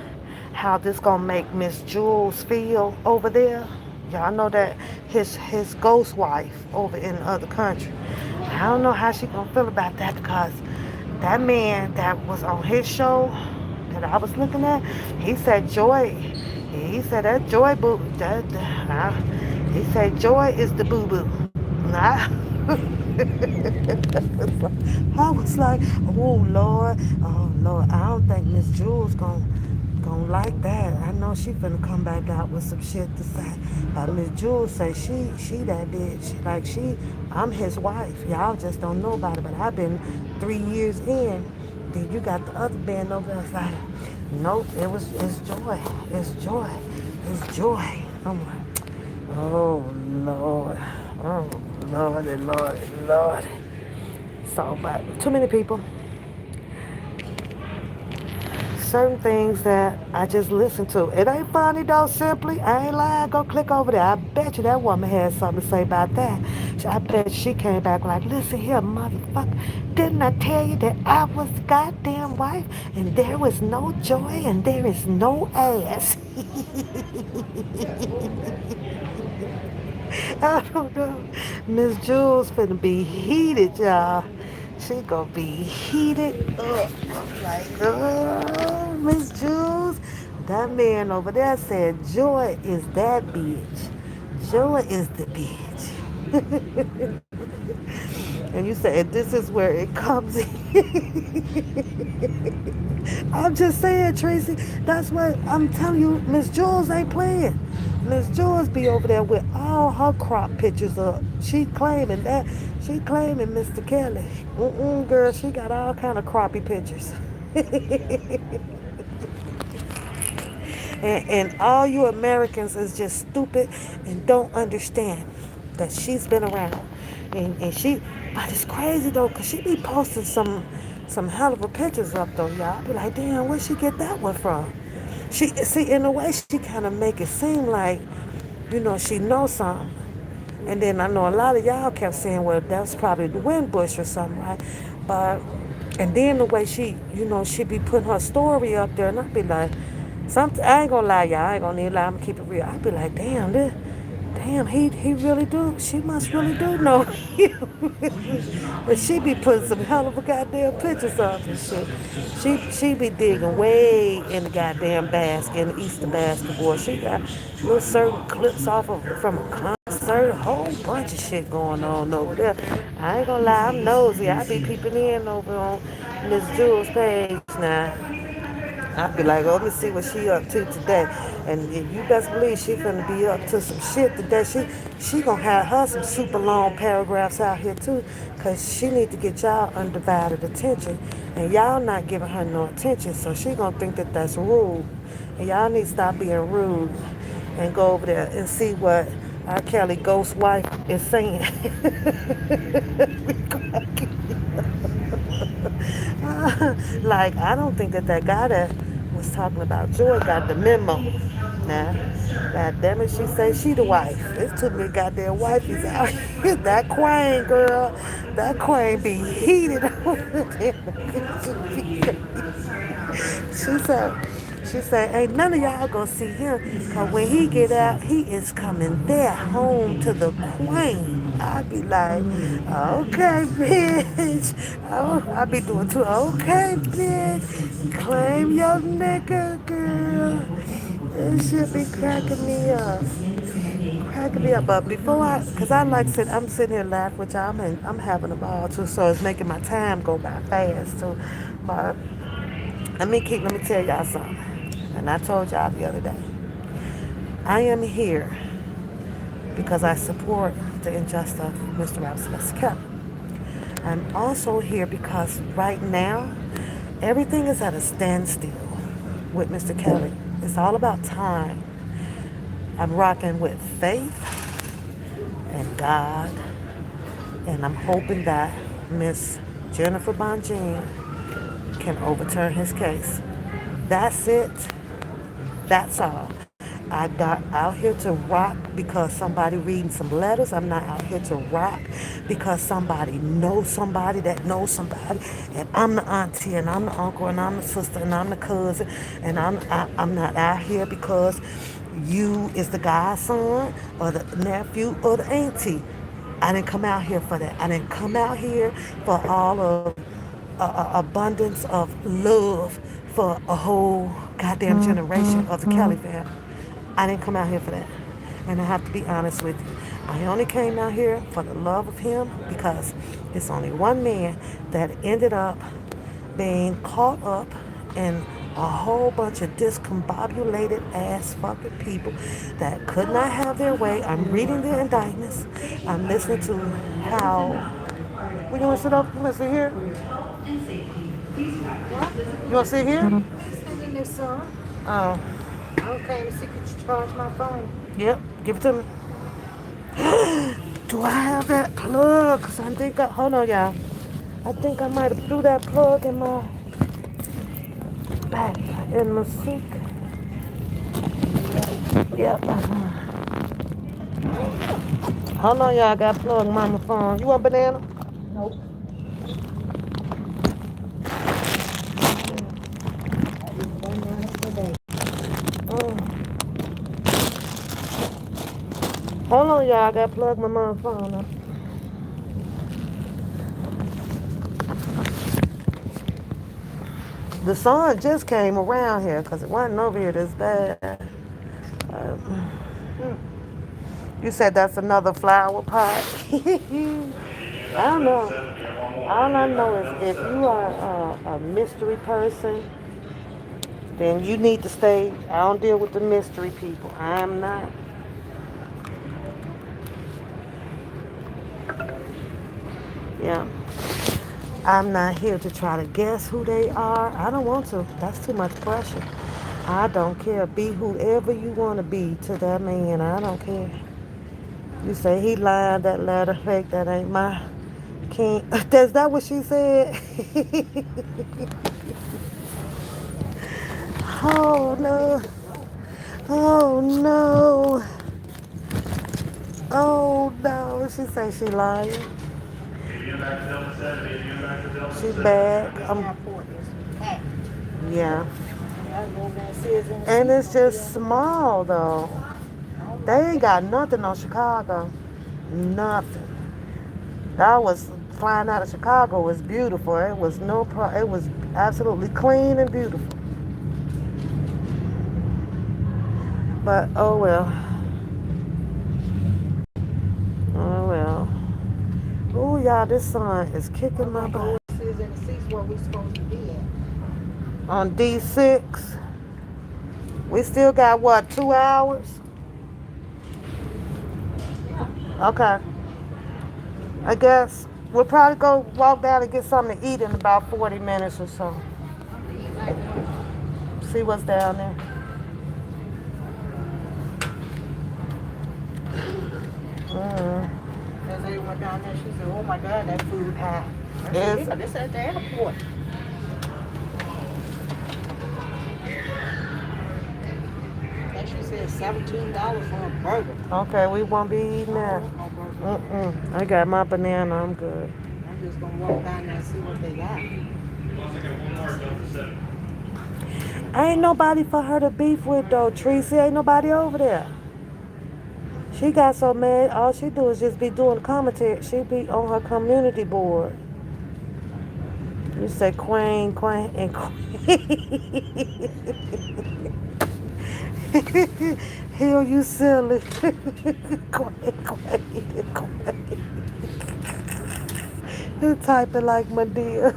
how this gonna make Miss Jules feel over there. Y'all know that his ghost wife over in the other country. I don't know how she gonna feel about that, because that man that was on his show that I was looking at, he said Joy. He said that Joy boo. He said joy is the boo boo. Nah. I was like, oh Lord, I don't think Miss Jules gonna like that. I know she finna come back out with some shit to say. But Miss Jules say she that bitch. Like I'm his wife. Y'all just don't know about it. But I've been 3 years in. Then you got the other band over there. It's like, nope, it's joy. It's joy. It's joy. I'm like, oh Lord. Oh Lord and Lord and Lord. So, but too many people. Certain things that I just listen to. It ain't funny though, simply. I ain't lying. Go click over there. I bet you that woman had something to say about that. I bet she came back like, listen here, motherfucker. Didn't I tell you that I was the goddamn wife and there was no joy and there is no ass? I don't know. Miss Jules finna be heated, y'all. She gonna be heated up. I'm like, oh, Miss Jules. That man over there said, joy is that bitch. Joy is the bitch. And you said, this is where it comes in. I'm just saying, Tracy, that's what I'm telling you. Miss Jules ain't playing. Miss Jules be over there with all her crop pictures up. She claiming that. She claiming Mr. Kelly. Girl, she got all kind of crappie pictures. And all you Americans is just stupid and don't understand that she's been around. And she, but it's crazy though, because she be posting some hell of a pictures up though, y'all. I be like, damn, where'd she get that one from? She, see, in a way, she kind of make it seem like, she knows something. And then I know a lot of y'all kept saying, well, that's probably the wind bush or something, right? But, and then the way she, she be putting her story up there, and I be like, I ain't gonna lie, y'all, I ain't gonna need to lie, I'm gonna keep it real. I be like, damn, he really do, she must really do know him. But she be putting some hell of a goddamn pictures up and shit. She be digging way in the goddamn basket, in the Easter basketball. She got little certain clips off of from a concert, a whole bunch of shit going on over there. I ain't gonna lie, I'm nosy. I be peeping in over on Miss Jules' page now. I'd be like, oh, let me see what she up to today. And you best believe she finna be up to some shit today. She gonna have her some super long paragraphs out here too, cause she need to get y'all undivided attention, and y'all not giving her no attention. So she gonna think that that's rude, and y'all need to stop being rude and go over there and see what R. Kelly ghost wife is saying. Like, I don't think that guy that was talking about Joy got the memo. Now, God damn it, she say she the wife. It's too many goddamn wifeys out here. That queen, girl, that queen be heated. She said, ain't none of y'all gonna see him, cause when he get out, he is coming there home to the queen. I be like, okay, bitch. Oh, I be doing too. Okay, bitch. Claim your nigga, girl. This shit be cracking me up. Cracking me up. But cause I like sit, I'm sitting here laughing with y'all. I'm having a ball too, so it's making my time go by fast too. But let me tell y'all something. And I told y'all the other day, I am here because I support the injustice of Mr. Robert Sylvester Kelly. I'm also here because right now, everything is at a standstill with Mr. Kelly. It's all about time. I'm rocking with faith and God, and I'm hoping that Miss Jennifer Bonjean can overturn his case. That's it. That's all. I'm not out here to rock because somebody reading some letters. I'm not out here to rock because somebody knows somebody that knows somebody. And I'm the auntie and I'm the uncle and I'm the sister and I'm the cousin. And I'm not out here because you is the godson or the nephew or the auntie. I didn't come out here for that. I didn't come out here for all of abundance of love for a whole goddamn generation of the Kelly family. I didn't come out here for that. And I have to be honest with you. I only came out here for the love of him because it's only one man that ended up being caught up in a whole bunch of discombobulated ass fucking people that could not have their way. I'm reading the indictments. I'm listening to how. Well, you want to sit up? You want to sit here? You want to sit here? Sitting there, sir. Oh, I came to see could you charge my phone. yep. Give it to me. Do I have that plug? Cause I think hold on, y'all. I think I might have threw that plug in my back in my seat. Yep. Hold on, y'all. I got plug mama phone. You want banana? Nope. Oh. Hold on, y'all. I got plug my mama phone up. The sun just came around here because it wasn't over here this bad. You said that's another flower pot. I don't know. All I know is if you are a mystery person, then you need to stay. I don't deal with the mystery people. I am not. Yeah. I'm not here to try to guess who they are. I don't want to. That's too much pressure. I don't care. Be whoever you want to be to that man. I don't care. You say he lied, that letter fake, that ain't my king. Is that what she said? Oh no. Oh no. Oh no. She say she lying. She bad. Airport is packed. Yeah. I go there, says in the And it's seat, just small though. They ain't got nothing on Chicago. Nothing. I was flying out of Chicago. It was beautiful. It was it was absolutely clean and beautiful. But oh well. Oh well. Oh y'all, this sun is kicking my butt. says in the seats where we supposed to be at. On D6. We still got what, 2 hours? Okay. I guess we'll probably go walk down and get something to eat in about 40 minutes or so. See what's down there. As they went down there, she said, oh my God, that food high. I said, Yes. yeah, this at the airport. And she said $17 for a burger. Okay, we won't be eating that. No burger. I got my banana. I'm good. I'm just gonna walk down there and see what they got. Ain't nobody for her to beef with though, Tracy. Ain't nobody over there. She got so mad, all she do is just be doing commentary. She be on her community board. You say Queen, and Queen. Hell, you silly. Queen. You type it like Medea.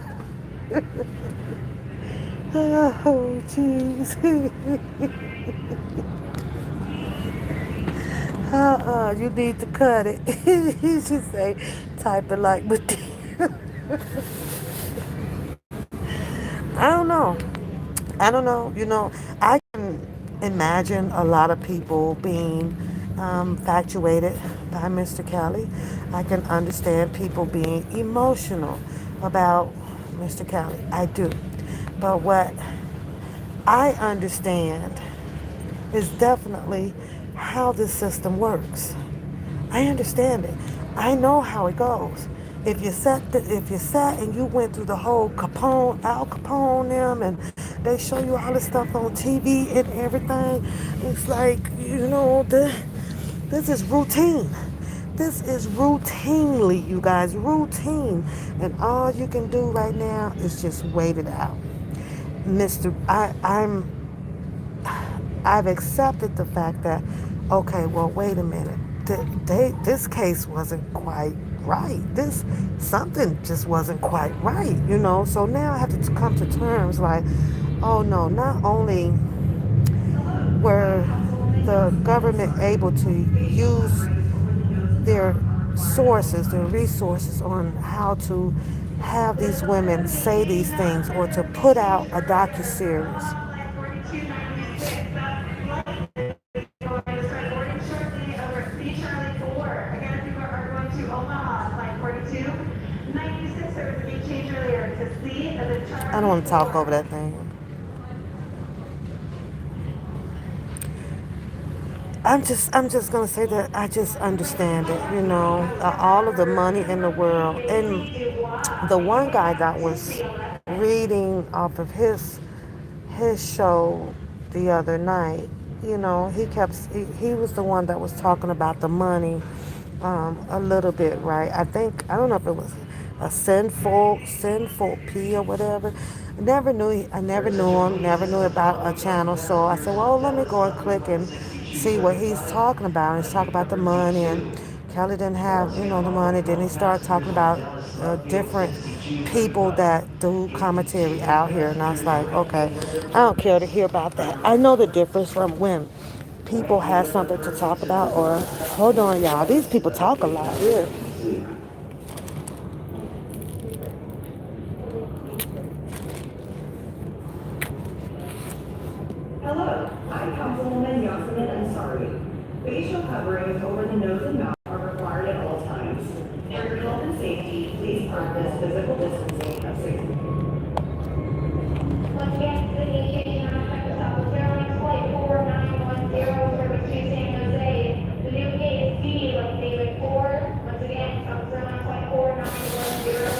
Oh, jeez. You need to cut it. She say, type it like Medea. I don't know. You know, I can imagine a lot of people being infatuated by Mr. Kelly. I can understand people being emotional about Mr. Kelly. I do. But what I understand is definitely how this system works. I understand it. I know how it goes. If you sat and you went through the whole Al Capone them, and they show you all this stuff on TV and everything, it's like, you know, this is routine. This is routinely, you guys, routine. And all you can do right now is just wait it out. I've accepted the fact that Okay, well, wait a minute. This case wasn't quite right. This something just wasn't quite right, you know. So now I have to come to terms like, oh no, not only were the government able to use their sources, their resources on how to have these women say these things or to put out a docu-series. I don't want to talk over that thing. I'm just gonna say that I just understand it, you know, all of the money in the world. And the one guy that was reading off of his show the other night, you know, he was the one that was talking about the money a little bit, right? I don't know if it was a sinful P or whatever. I never knew him, never knew about a channel. So I said, well, let me go and click and see what he's talking about. He's talking about the money, and Kelly didn't have, you know, the money. Then he started talking about different people that do commentary out here, and I was like, okay, I don't care to hear about that. I know the difference from when people have something to talk about, or hold on, y'all, these people talk a lot here. Hello, I'm Councilwoman Yasemin Ansari. Facial coverings over the nose and mouth are required at all times. For your health and safety, please practice physical distancing at 6 feet. Once again, City Aviation Contractor Southwest Airlines Flight 4910, service to San Jose. The new gate is D, like David Ford. Once again, Southwest Airlines Flight 4910,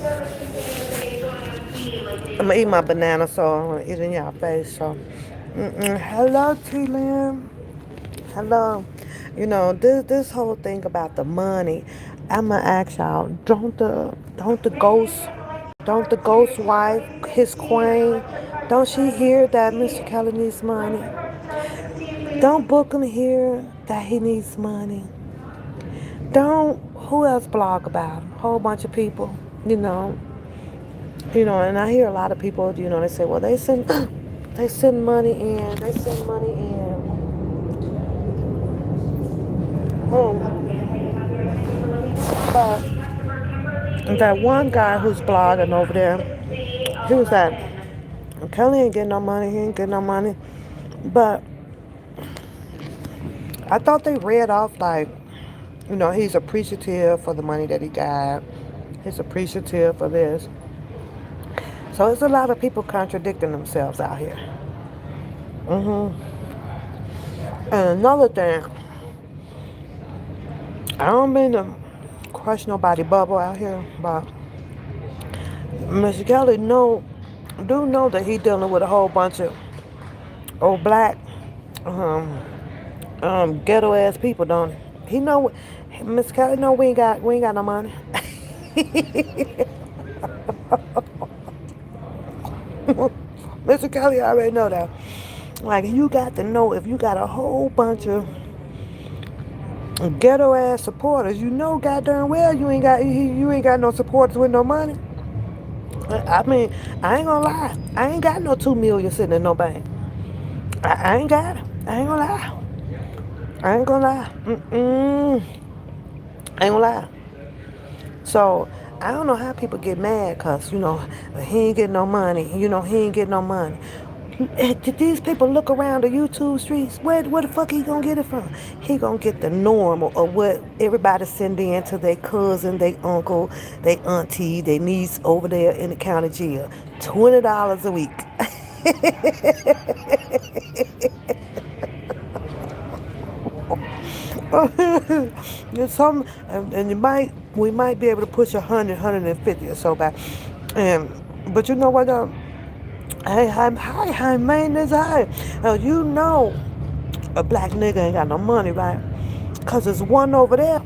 service to San Jose, going on D, like David. I'm gonna eat my banana, so I'm gonna eat it in y'all face. So, hello, T-Lim. Hello. You know, this whole thing about the money, I'ma ask y'all, don't the ghost wife, his queen, don't she hear that Mr. Kelly needs money? Don't Bookham hear that he needs money? Don't, who else blog about him? Whole bunch of people, you know. And I hear a lot of people, they say, well, they send money in. But that one guy who's blogging over there, he was like, Kelly ain't getting no money. He ain't getting no money. But I thought they read off like, he's appreciative for the money that he got. He's appreciative for this. So it's a lot of people contradicting themselves out here. And another thing, I don't mean to crush nobody bubble out here, but Mr. Kelly do know that he dealing with a whole bunch of old black ghetto ass people, don't he? He know, Mr. Kelly know we ain't got no money. Mr. Kelly already know that. Like, you got to know, if you got a whole bunch of ghetto ass supporters, goddamn well you ain't got no supporters with no money. I mean, I ain't gonna lie, I ain't got no 2 million sitting in no bank. I ain't got it. I ain't gonna lie. I ain't gonna lie. So I don't know how people get mad because, he ain't getting no money. He ain't getting no money. Did these people look around the YouTube streets? Where the fuck he gonna get it from? He gonna get the normal of what everybody send in to their cousin, their uncle, their auntie, their niece over there in the county jail. $20 a week. And we might be able to push 100, 150 or so back. But you know what? High maintenance high. A black nigga ain't got no money, right? Cause there's one over there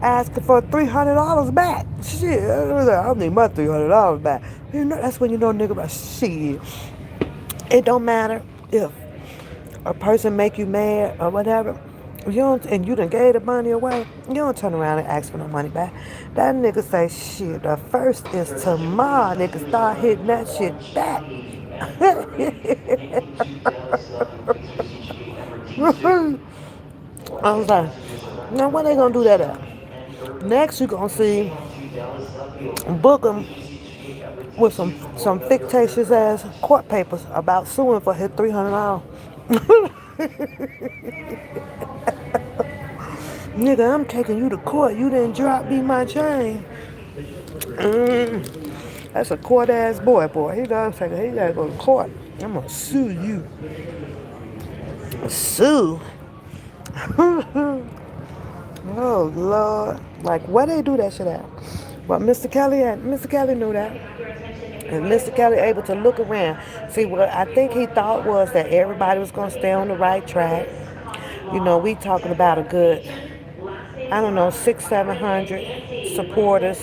asking for $300 back. Shit, I need my $300 back. That's when nigga about shit. It don't matter if a person make you mad or whatever. You don't, and you done gave the money away. You don't turn around and ask for no money back. That nigga say shit. The first is tomorrow. Nigga start hitting that shit back. I was like, now when they gonna do that at? Next you gonna see Bookham with some fictitious ass court papers about suing for his $300. Nigga, I'm taking you to court. You didn't drop me my chain. That's a court ass boy. He gotta go to court. I'm gonna sue you. Sue? Oh Lord. Like where they do that shit at? But Mr. Kelly knew that. And Mr. Kelly able to look around. See, what I think he thought was that everybody was gonna stay on the right track. You know, we talking about a good, I don't know, 600-700 supporters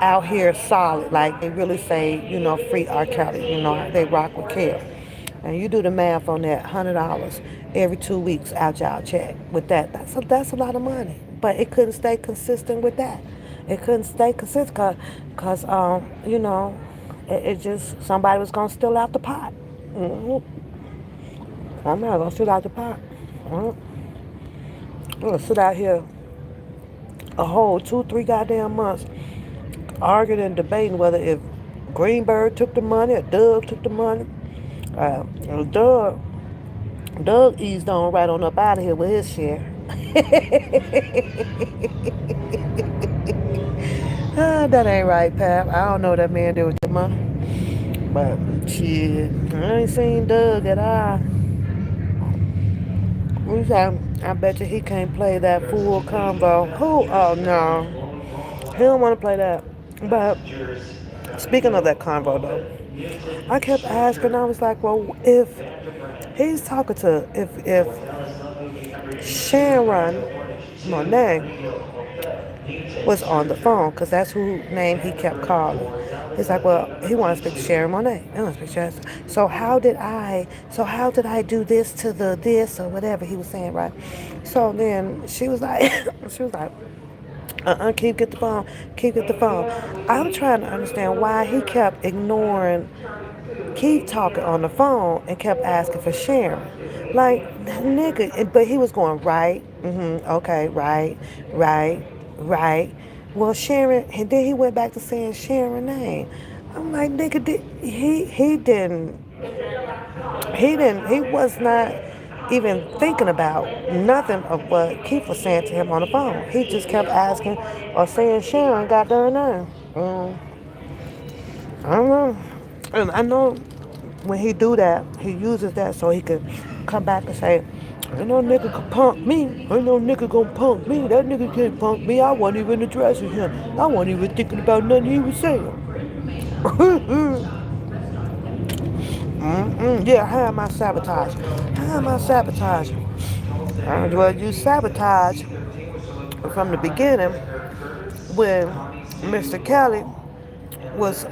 out here solid. Like they really say, you know, free R. Kelly. You know, they rock with Kel. And you do the math on that, $100 every 2 weeks out y'all check. With that, that's a lot of money. But it couldn't stay consistent with that. It couldn't stay consistent because you know, it just, somebody was going to steal out the pot. I'm not going to steal out the pot. I'm going to sit out here a whole 2-3 goddamn months arguing and debating whether if Greenberg took the money or Doug took the money. Doug eased on right on up out of here with his share. That ain't right, Pap. I don't know what that man did with the money. But shit, I ain't seen Doug at all. I bet you he can't play that full combo. Who? Oh no. He don't want to play that. But speaking of that combo though, I kept asking, I was like, well, if he's talking to, if Sharon Monet was on the phone, because that's who name he kept calling. He's like, well, he wants to speak to Sharon Monet. He wants to speak to Sharon. So how did I do this to the this or whatever he was saying, right? So then she was like, keep get the phone. I'm trying to understand why he kept ignoring, keep talking on the phone and kept asking for Sharon. Like, nigga, but he was going, right, okay, right. Well, Sharon, and then he went back to saying Sharon name. I'm like, nigga, he was not even thinking about nothing of what Keith was saying to him on the phone. He just kept asking or saying Sharon got their name. I don't know. And I know when he do that, he uses that so he could come back and say, ain't no nigga can punk me. Ain't no nigga gonna punk me. That nigga can't punk me. I wasn't even addressing him. I wasn't even thinking about nothing he was saying. Yeah, how am I sabotage? Well, you sabotage from the beginning when Mr. Kelly was,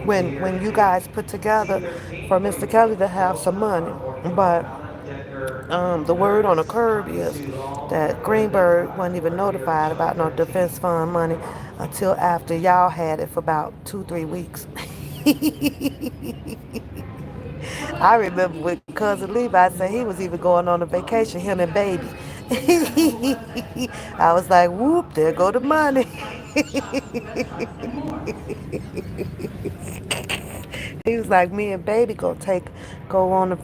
when you guys put together for Mr. Kelly to have some money. But the word on the curb is that Greenberg wasn't even notified about no defense fund money until after y'all had it for about 2-3 weeks. I remember with cousin Levi said he was even going on a vacation, him and baby. I was like, whoop, there go the money. He was like, me and baby go on a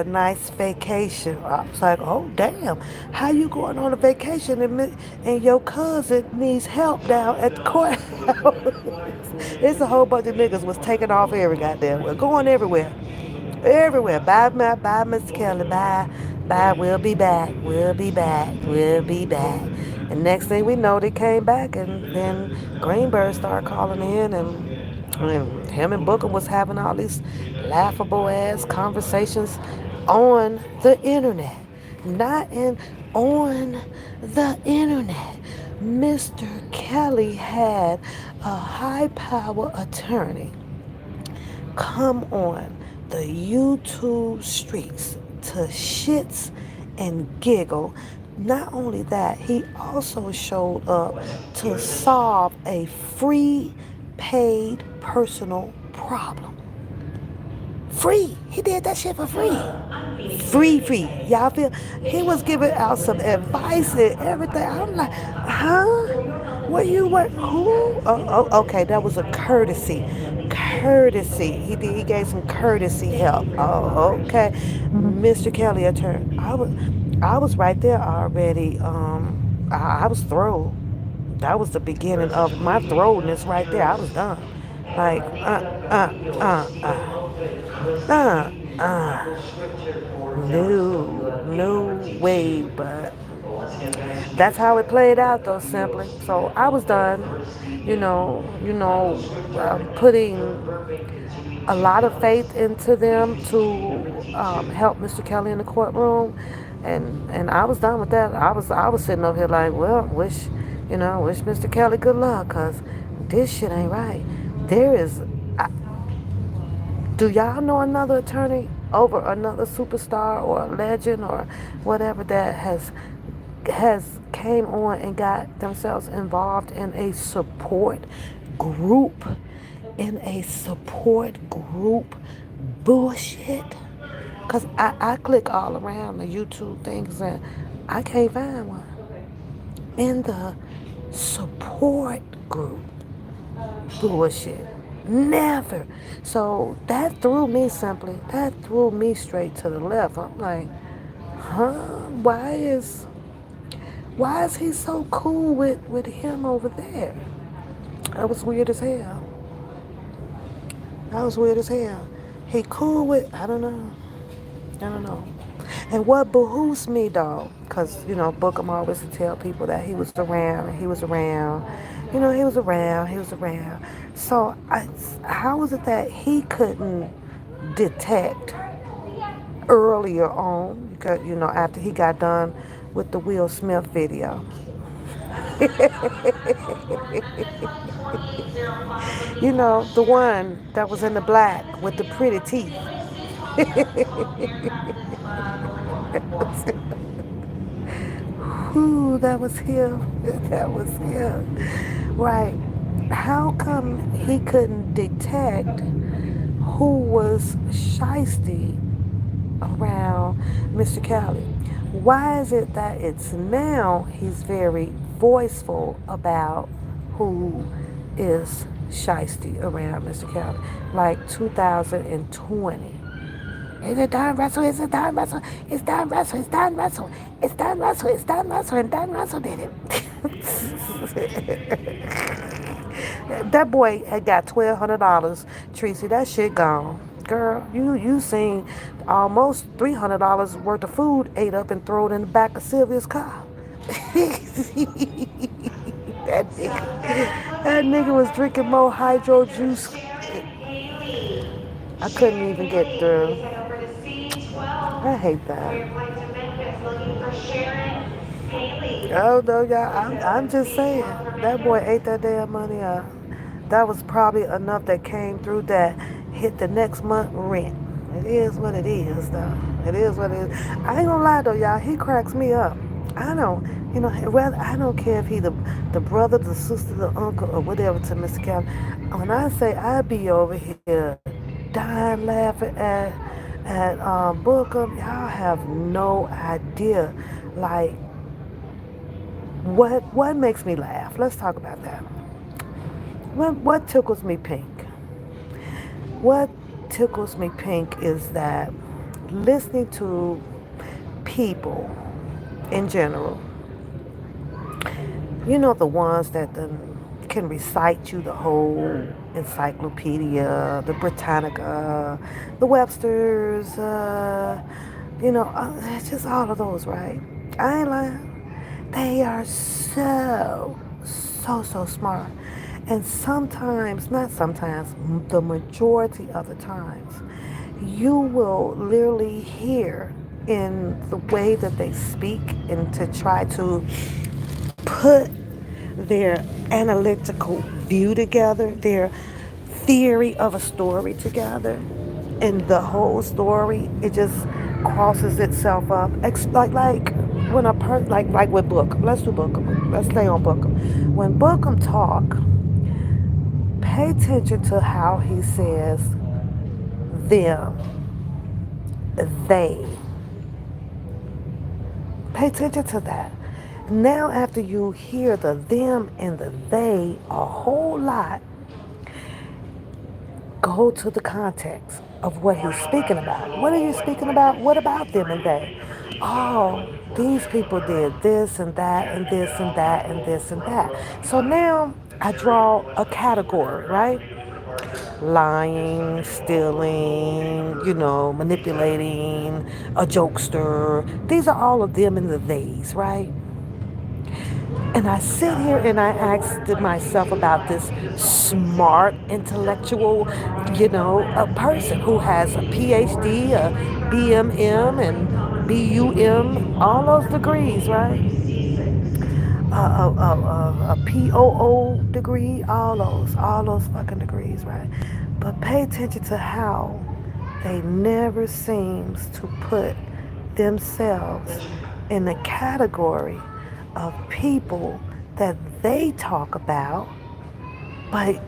nice vacation. I was like, oh damn, how you going on a vacation and your cousin needs help down at the courthouse? It's a whole bunch of niggas was taking off every goddamn way, going everywhere. Bye, Mr. Kelly. Bye. We'll be back. And next thing we know, they came back, and then Greenberg started calling in, and him and Booker was having all these laughable ass conversations on the internet. On the internet. Mr. Kelly had a high power attorney come on the YouTube streets to shits and giggle. Not only that, he also showed up to solve a free paid personal problem. Free. He did that shit for free. Free. Y'all feel? He was giving out some advice and everything. I'm like, huh? What you what? Who? Okay. That was a courtesy. Courtesy. He gave some courtesy help. Oh, okay. Mr. Kelly, attorney. I was right there already. I was thrown. That was the beginning of my throwness right there. I was done. Like, uh, uh. No way, but that's how it played out though, simply. So I was done, putting a lot of faith into them to help Mr. Kelly in the courtroom, and I was done with that. I was sitting over here like, well, wish Mr. Kelly good luck, cause this shit ain't right. There is. Do y'all know another attorney over another superstar or legend or whatever that has came on and got themselves involved in a support group? Bullshit. Cause I click all around the YouTube things and I can't find one in the support group. Bullshit. Never. So that threw me simply. That threw me straight to the left. I'm like, huh? Why is he so cool with him over there? That was weird as hell. He cool with, I don't know. And what behooves me though, because, Bookham always would tell people that he was around and he was around. He was around. So how was it that he couldn't detect earlier on, because, after he got done with the Will Smith video? The one that was in the black with the pretty teeth. Ooh, that was him. Right. How come he couldn't detect who was shiesty around Mr. Kelly? Why is it that it's now he's very voiceful about who is shiesty around Mr. Kelly? Like 2020. Is it Don Russell? Is it Don Russell? It's Don Russell. It's Don Russell. It's Don Russell. It's Don Russell. And Don Russell did it. That boy had got $1,200. Tracy, that shit gone. Girl, you seen almost $300 worth of food ate up and thrown in the back of Sylvia's car. That nigga was drinking more hydro juice. I couldn't even get through. I hate that. Oh no, y'all! I'm just saying that boy ate that damn money up. That was probably enough that came through that hit the next month rent. It is what it is, though. It is what it is. I ain't gonna lie though, y'all. He cracks me up. I don't, I don't care if he the brother, the sister, the uncle, or whatever to Mr. Kelly. When I say I be over here dying laughing at Bookham, y'all have no idea. Like, what makes me laugh? Let's talk about that. What tickles me pink? What tickles me pink is that listening to people in general, the ones that can recite you the whole encyclopedia, the Britannica, the Webster's, just all of those, right? I ain't lying. They are so smart. And sometimes, not sometimes, the majority of the times, you will literally hear in the way that they speak and to try to put their analytical view together, their theory of a story together, and the whole story, it just crosses itself up. Like when a like with Bookham. Let's do Bookham. Let's stay on Bookham. When Bookham talk, pay attention to how he says them, they. Pay attention to that. Now, after you hear the them and the they a whole lot, go to the context of what he's speaking about. What are you speaking about? What about them and they? Oh, these people did this and that and this and that and this and that. So now I draw a category, right? Lying, stealing, manipulating, a jokester. These are all of them and the theys, right? And I sit here and I ask myself about this smart, intellectual, a person who has a PhD, a BMM, and BUM, all those degrees, right? A POO degree, all those fucking degrees, right? But pay attention to how they never seems to put themselves in the category of people that they talk about, but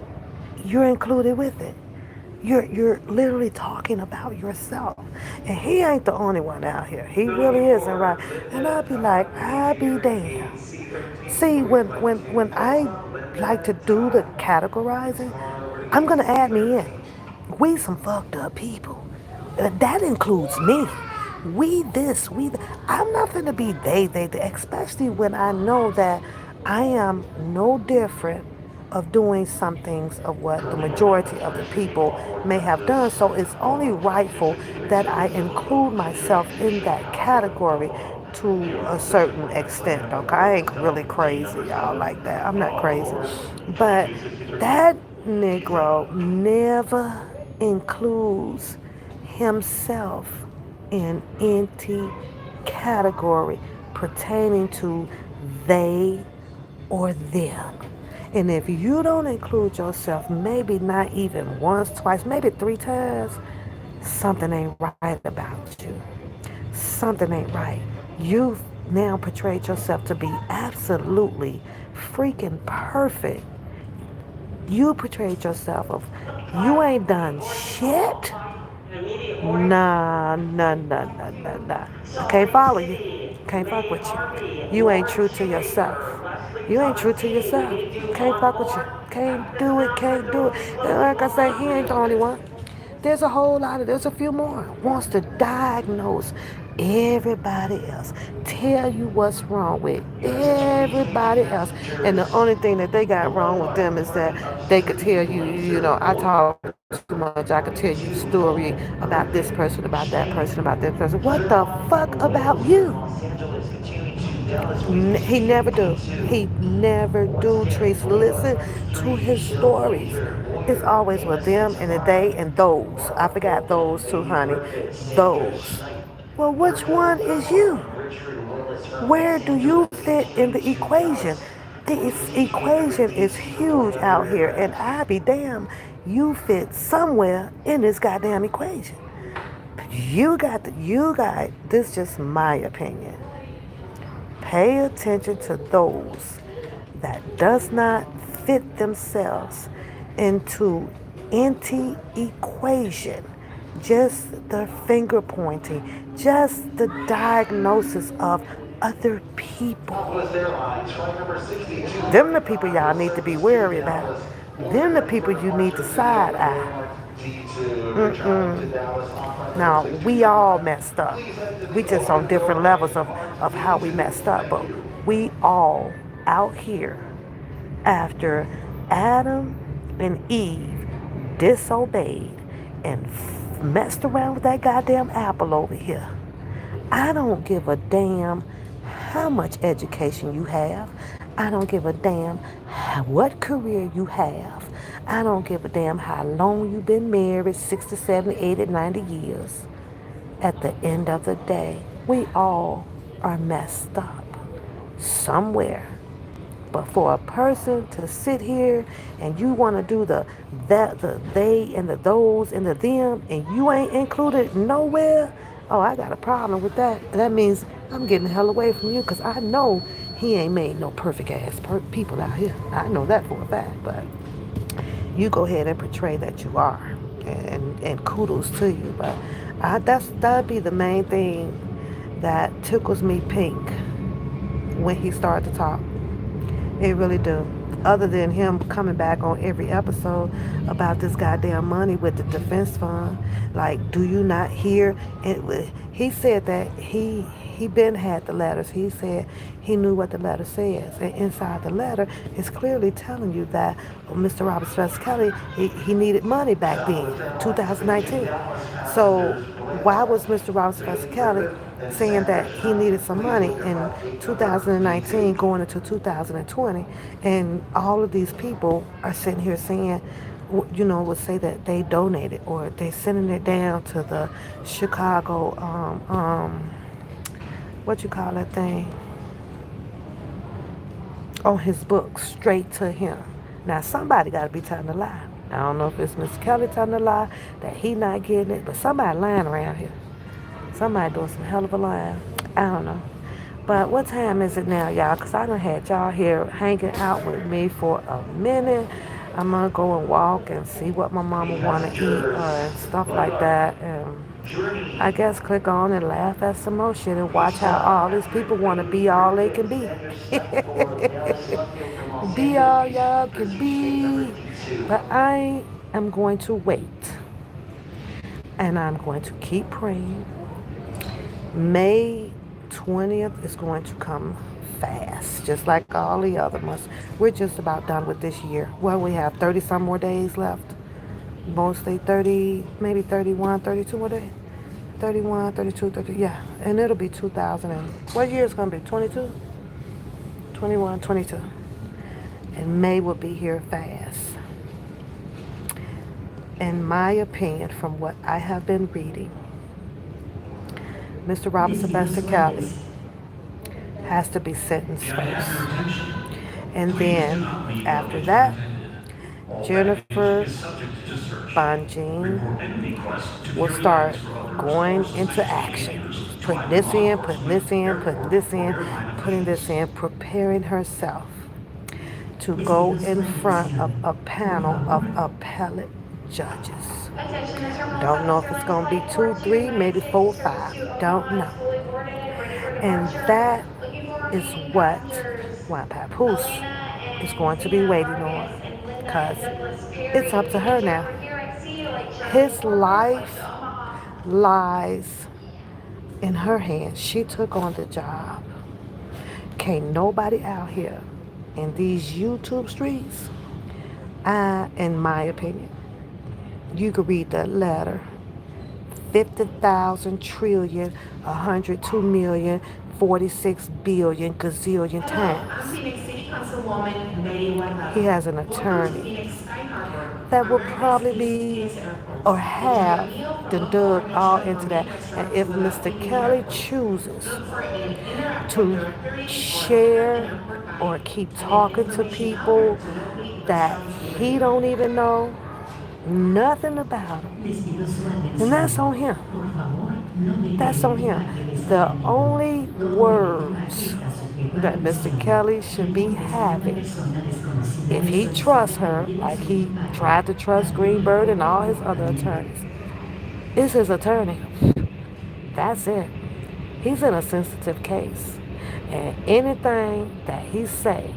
you're included with it. You're literally talking about yourself. And he ain't the only one out here. He really isn't, right? And I'd be damned. See, when I like to do the categorizing, I'm gonna add me in. We some fucked up people. That includes me. We this, we that. I'm not gonna be they, especially when I know that I am no different of doing some things of what the majority of the people may have done. So it's only rightful that I include myself in that category to a certain extent. Okay, I ain't really crazy, y'all, like that. I'm not crazy. But that Negro never includes himself in any category pertaining to they or them. And if you don't include yourself, maybe not even once, twice, maybe 3 times, something ain't right about you. Something ain't right. You've now portrayed yourself to be absolutely freaking perfect. You portrayed yourself of you ain't done shit. Nah. I can't follow you. Can't fuck with you. You ain't true to yourself. You ain't true to yourself. Can't fuck with you. Can't do it. And like I say, he ain't the only one. There's a few more. Wants to diagnose everybody else. Tell you what's wrong with everybody else. And the only thing that they got wrong with them is that they could tell you, I talk too much. I could tell you a story about this person, about that person, about that person. What the fuck about you? He never do. He never do, Trace. Listen to his stories. It's always with them and the they and those. I forgot those too, honey. Those. Well, which one is you? Where do you fit in the equation? This equation is huge out here, and I be damn, you fit somewhere in this goddamn equation. This is just my opinion. Pay attention to those that does not fit themselves into any equation. Just the finger pointing, just the diagnosis of other people. Them the people y'all need to be wary about. Them the people you need to side eye. Now, we all messed up. We just on different levels of how we messed up. But we all out here after Adam and Eve disobeyed and messed around with that goddamn apple over here. I don't give a damn how much education you have. I don't give a damn what career you have. I don't give a damn how long you've been married, 60, 70, 80, 90 years. At the end of the day, we all are messed up somewhere. But for a person to sit here and you want to do the they and the those and the them, and you ain't included nowhere, Oh, I got a problem with that. That means I'm getting the hell away from you because I know he ain't made no perfect ass people out here. I know that for a fact. But you go ahead and portray that you are, and kudos to you. But that'd be the main thing that tickles me pink when he started to talk. It really do. Other than him coming back on every episode about this goddamn money with the defense fund, like, do you not hear? He said that he been had the letters. He said he knew what the letter says, and inside the letter it's clearly telling you that Mr. Robert Strauss Kelly he needed money back then, 2019. So why was Mr. Robert Strauss Kelly saying that he needed some money in 2019 going into 2020, and all of these people are sitting here saying, would say that they donated or they're sending it down to the Chicago, what you call that thing, on his book, straight to him. Now somebody got to be telling the lie. I don't know if it's Mr. Kelly telling the lie that he not getting it, but somebody lying around here. Somebody doing some hell of a lying. I don't know. But what time is it now, y'all? Because I done had y'all here hanging out with me for a minute. I'm going to go and walk and see what my mama want to eat and stuff like that. And I guess click on and laugh at some more shit and watch how all these people want to be all they can be. Be all y'all can be. But I am going to wait. And I'm going to keep praying. May 20th is going to come fast, just like all the other months. We're just about done with this year. Well, we have 30 some more days left. Mostly 30, maybe 31, 32 more days. 31, 32, 30, yeah. And it'll be 2000 and, what year is it going to be, 22? 21, 22. And May will be here fast. In my opinion, from what I have been reading, Mr. Robert Sylvester Kelly has to be sentenced first. And then after that, Jennifer Bonjean will start going into action. Putting this in, putting this in, putting this in, putting this in, preparing herself to go in front of a panel of appellate judges. Don't know if it's going to be 2, 3, maybe 4, 5. Don't know. And that is what Papoose is going to be waiting on, because it's up to her now. His life lies in her hands. She took on the job. Can't nobody out here in these YouTube streets, in my opinion, you could read that letter 50,000 trillion, 102 million, 46 billion, gazillion times. He has an attorney that will probably be or have dug all into that. And if Mr. Kelly chooses to share or keep talking to people that he don't even know nothing about him, and that's on him. That's on him. The only words that Mr. Kelly should be having, if he trusts her like he tried to trust Greenberg and all his other attorneys, is his attorney. That's it. He's in a sensitive case, and anything that he say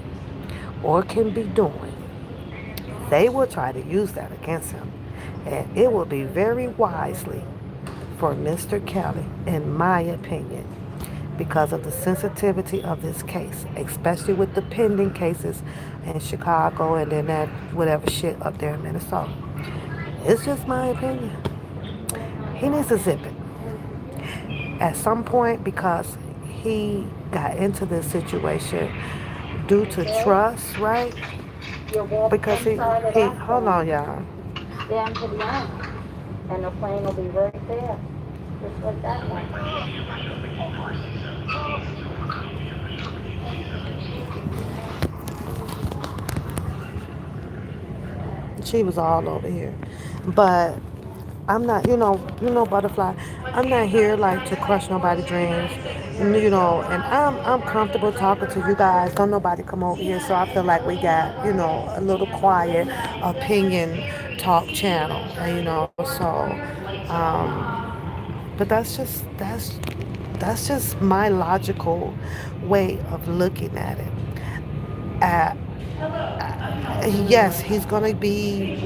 or can be doing, they will try to use that against him. And it will be very wisely for Mr. Kelly, in my opinion, because of the sensitivity of this case, especially with the pending cases in Chicago and then that whatever shit up there in Minnesota. It's just my opinion. He needs to zip it at some point, because he got into this situation due to trust, right? Because he hold on, y'all. Down to the line, and the plane will be right there, just like that one. She was all over here. But I'm not, butterfly. I'm not here like to crush nobody's dreams, and I'm comfortable talking to you guys. Don't nobody come over here, so I feel like we got, a little quiet opinion talk channel, so, but that's just my logical way of looking at it. Uh, yes, he's gonna be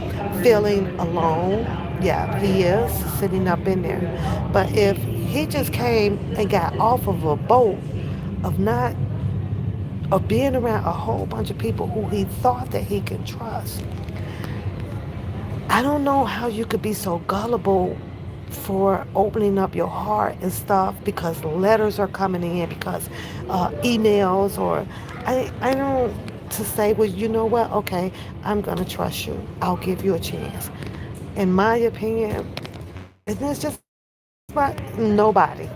feeling alone. Yeah, he is sitting up in there. But if he just came and got off of a boat of not of being around a whole bunch of people who he thought that he can trust, I don't know how you could be so gullible for opening up your heart and stuff because letters are coming in, because emails, or I don't, to say, well, you know what, okay, I'm gonna trust you, I'll give you a chance. In my opinion, and it's just not nobody.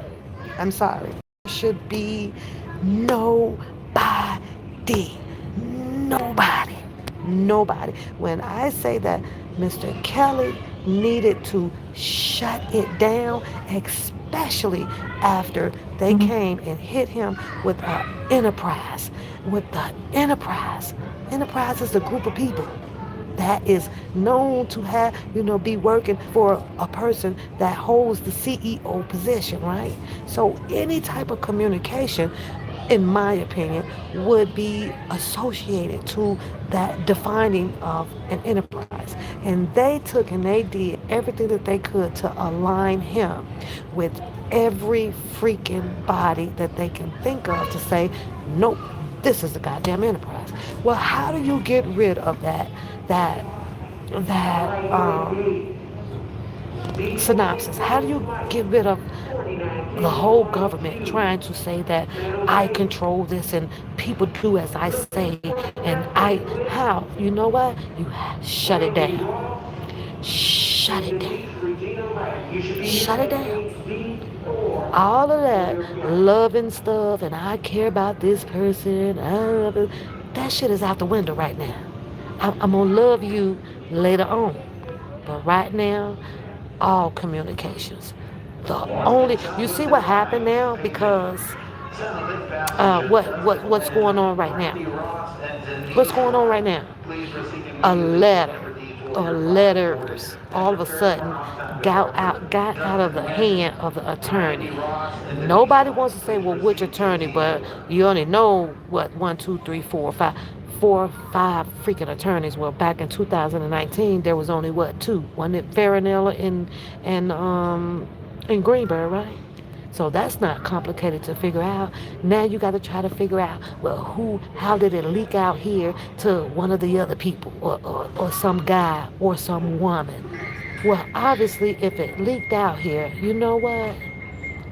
I'm sorry. Should be nobody. Nobody. Nobody. When I say that Mr. Kelly needed to shut it down, especially after they came and hit him with an enterprise. With the enterprise. Enterprise is a group of people that is known to have, be working for a person that holds the CEO position, right? So any type of communication, in my opinion, would be associated to that defining of an enterprise. And they took and they did everything that they could to align him with every freaking body that they can think of to say, nope, this is the goddamn enterprise. Well, how do you get rid of that synopsis? How do you get rid of the whole government trying to say that I control this and people do as I say, and how? You know what? You shut it down. Shut it down. Shut it down. All of that love and stuff, and I care about this person, that shit is out the window right now. I'm gonna love you later on, but right now, all communications. The only, you see what happened now, because what's going on right now? What's going on right now? A letter or letters all of a sudden got out of the hand of the attorney. Nobody wants to say, well, which attorney, but you only know what, 4 or 5 freaking attorneys. Well, back in 2019 there was only what, two? Wasn't it Farinella in Greenberg, right? So that's not complicated to figure out. Now you got to try to figure out, well, how did it leak out here to one of the other people, or some guy or some woman? Well, obviously, if it leaked out here, you know what?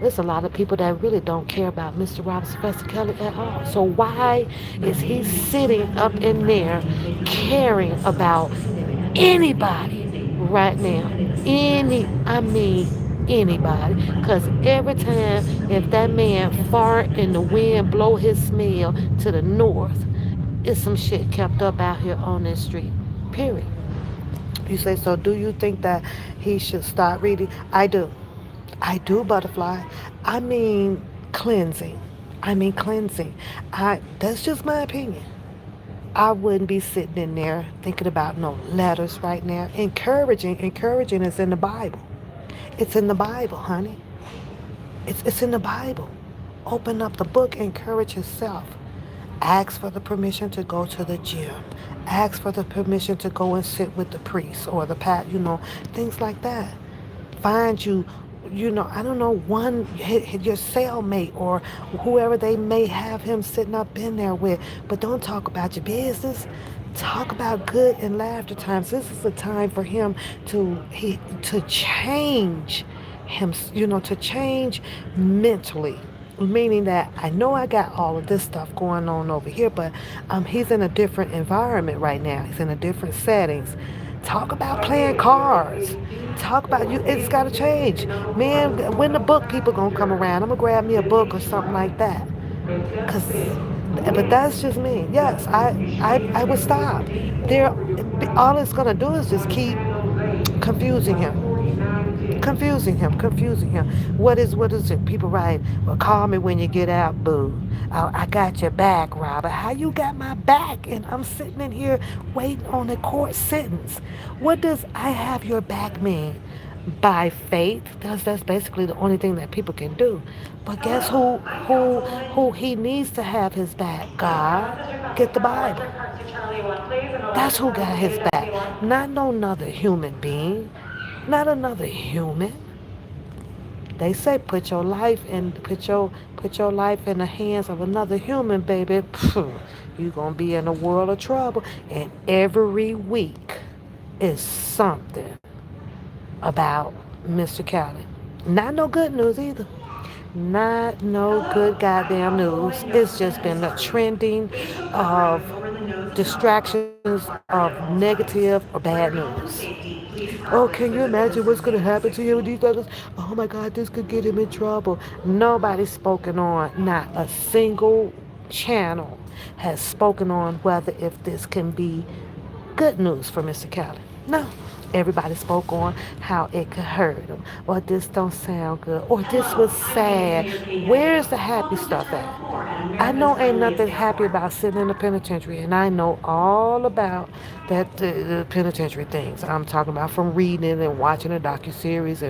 There's a lot of people that really don't care about Mr. Robert Sylvester Kelly at all. So why is he sitting up in there caring about anybody right now? Anybody. Because every time, if that man fart and the wind blow his smell to the north, it's some shit kept up out here on this street. Period. You say, so do you think that he should start reading? I do. I do, butterfly. I mean cleansing. That's just my opinion. I wouldn't be sitting in there thinking about no letters right now. Encouraging is in the Bible. It's in the Bible, honey. It's in the Bible. Open up the book, encourage yourself. Ask for the permission to go to the gym. Ask for the permission to go and sit with the priest or the things like that. Find you, I don't know, your cellmate or whoever they may have him sitting up in there with. But don't talk about your business. Talk about good and laughter times. This is a time for him to change him, to change mentally. Meaning that I know I got all of this stuff going on over here, but he's in a different environment right now. He's in a different settings. Talk about playing cards. Talk about you. It's got to change, man. When the book people gonna come around, I'm gonna grab me a book or something like that. But that's just me. Yes, I would stop. All it's gonna do is just keep confusing confusing him. Confusing him. What is it? People write, well, call me when you get out, boo. I got your back, Robert. How you got my back? And I'm sitting in here waiting on a court sentence. What does I have your back mean? By faith, because that's basically the only thing that people can do. But guess who he needs to have his back? God. Get the Bible. That's who got his back. Not no another human being. Not another human. They say put your life in the hands of another human, baby. You're gonna be in a world of trouble. And every week is something about Mr. Kelly. Not no good news either. Not no good goddamn news. It's just been a trending of distractions of negative or bad news. Oh, can you imagine what's going to happen to him with these others? Oh my God, this could get him in trouble. Nobody's spoken on, not a single channel has spoken on whether if this can be good news for Mr. Kelly. No. Everybody spoke on how it could hurt him, or this don't sound good, or this was sad. Where's the happy stuff at? I know ain't nothing happy about sitting in the penitentiary, and I know all about that the penitentiary things. I'm talking about from reading it and watching a docuseries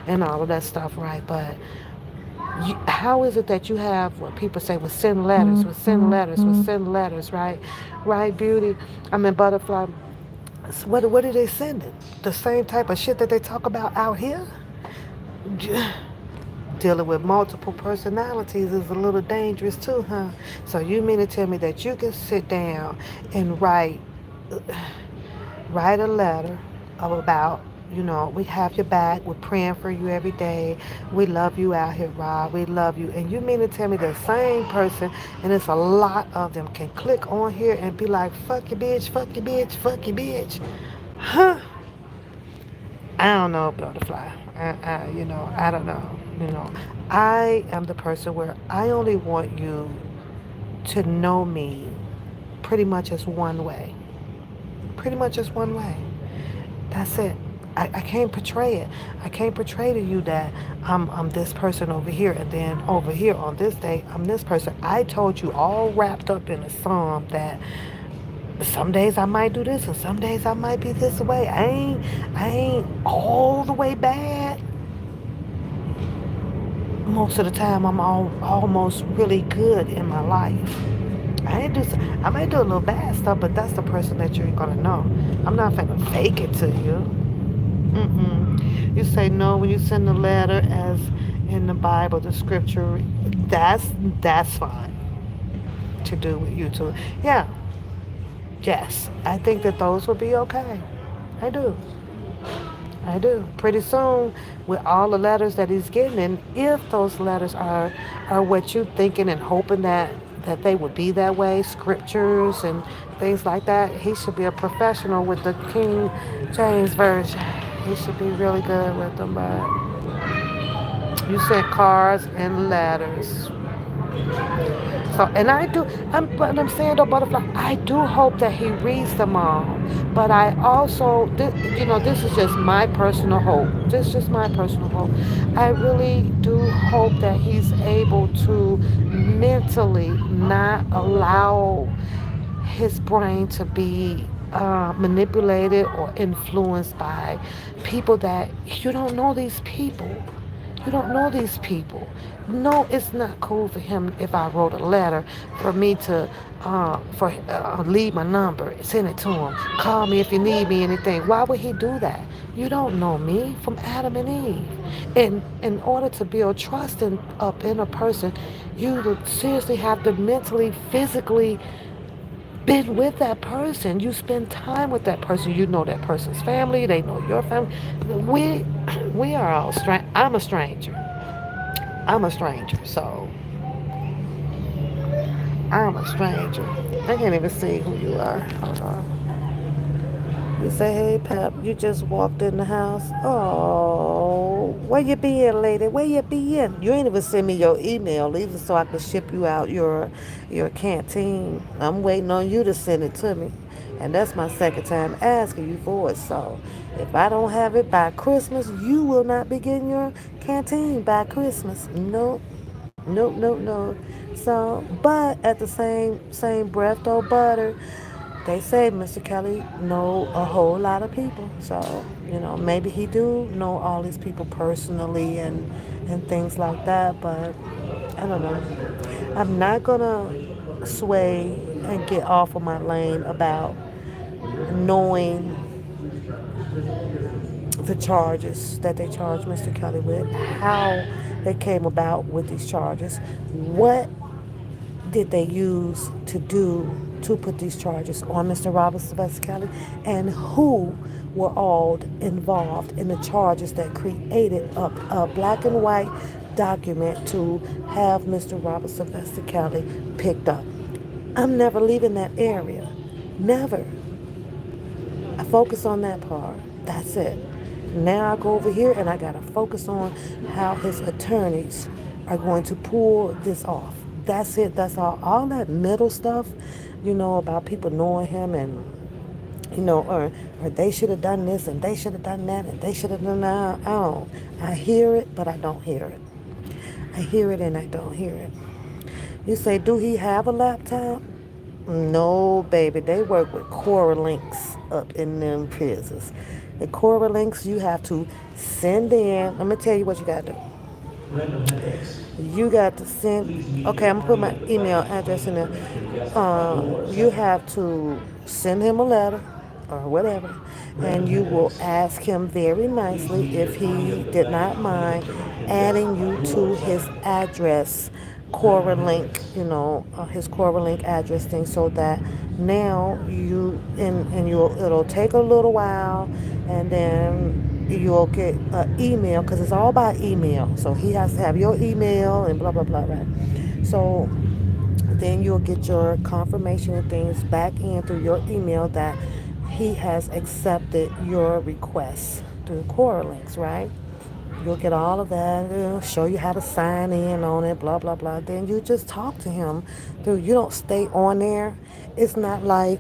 and all of that stuff, right? But how is it that you have what people say with send letters, right? Right, beauty. I mean, butterfly. What are they sending? The same type of shit that they talk about out here? Dealing with multiple personalities is a little dangerous too, huh? So you mean to tell me that you can sit down and write a letter about, we have your back, we're praying for you every day, we love you out here, Rob, we love you. And you mean to tell me the same person, and it's a lot of them, can click on here and be like, fuck you bitch, fuck you bitch, fuck you bitch. Huh? I don't know, butterfly. I don't know. I am the person where I only want you to know me pretty much as one way. Pretty much as one way. That's it. I can't portray it. I can't portray to you that I'm this person over here, and then over here on this day I'm this person. I told you all wrapped up in a psalm that some days I might do this and some days I might be this way. I ain't all the way bad. Most of the time I'm almost really good in my life. I might do a little bad stuff, but that's the person that you're gonna know. I'm not gonna fake it to you. You say no when you send a letter, as in the Bible, the scripture. That's fine to do with you too. Yeah. Yes, I think that those will be okay. I do. Pretty soon, with all the letters that he's getting, and if those letters are what you're thinking and hoping that they would be that way, scriptures and things like that, he should be a professional with the King James Version. He should be really good with them, but you sent cards and letters. So, and I'm saying though, butterfly, I do hope that he reads them all. But I also, this is just my personal hope. This is just my personal hope. I really do hope that he's able to mentally not allow his brain to be manipulated or influenced by people that you don't know these people. You don't know these people. No, it's not cool for him if I wrote a letter for me to leave my number, send it to him. Call me if you need me anything. Why would he do that? You don't know me from Adam and Eve. And in order to build trust in a person, you seriously have to mentally, physically been with that person. You spend time with that person. You know that person's family. They know your family. We are all strange. I'm a stranger. So I'm a stranger. I can't even see who you are. Hold on. You say, hey, Pep, you just walked in the house. Oh, where you been, lady? Where you been? You ain't even send me your email either so I can ship you out your canteen. I'm waiting on you to send it to me. And that's my second time asking you for it. So if I don't have it by Christmas, you will not be getting your canteen by Christmas. Nope. Nope, nope, no. So, but at the same breath, though, butter, they say Mr. Kelly know a whole lot of people. So, maybe he do know all these people personally and things like that. But I don't know. I'm not gonna sway and get off of my lane about knowing the charges that they charged Mr. Kelly with, how they came about with these charges, what did they use to put these charges on Mr. Robert Sylvester Kelly, and who were all involved in the charges that created a black and white document to have Mr. Robert Sylvester Kelly picked up. I'm never leaving that area. Never. I focus on that part. That's it. Now I go over here and I got to focus on how his attorneys are going to pull this off. That's it. That's all. All that middle stuff, about people knowing him and, or they should have done this and they should have done that and they should have done that. I don't. I hear it, but I don't hear it. I hear it and I don't hear it. You say, do he have a laptop? No, baby. They work with Cora Links up in them prisons. The Cora Links, you have to send in. Let me tell you what you got to do. You got to send. Okay, I'm going to put my email address in there. You have to send him a letter or whatever, and you will ask him very nicely if he did not mind adding you to his address, Cora Link, his Cora Link address thing, so that now it'll take a little while, and then you'll get an email, because it's all by email. So he has to have your email and blah, blah, blah, right? So then you'll get your confirmation and things back in through your email that he has accepted your request through Cora Links, right? You'll get all of that. It'll show you how to sign in on it, blah, blah, blah. Then you just talk to him. Dude, you don't stay on there. It's not like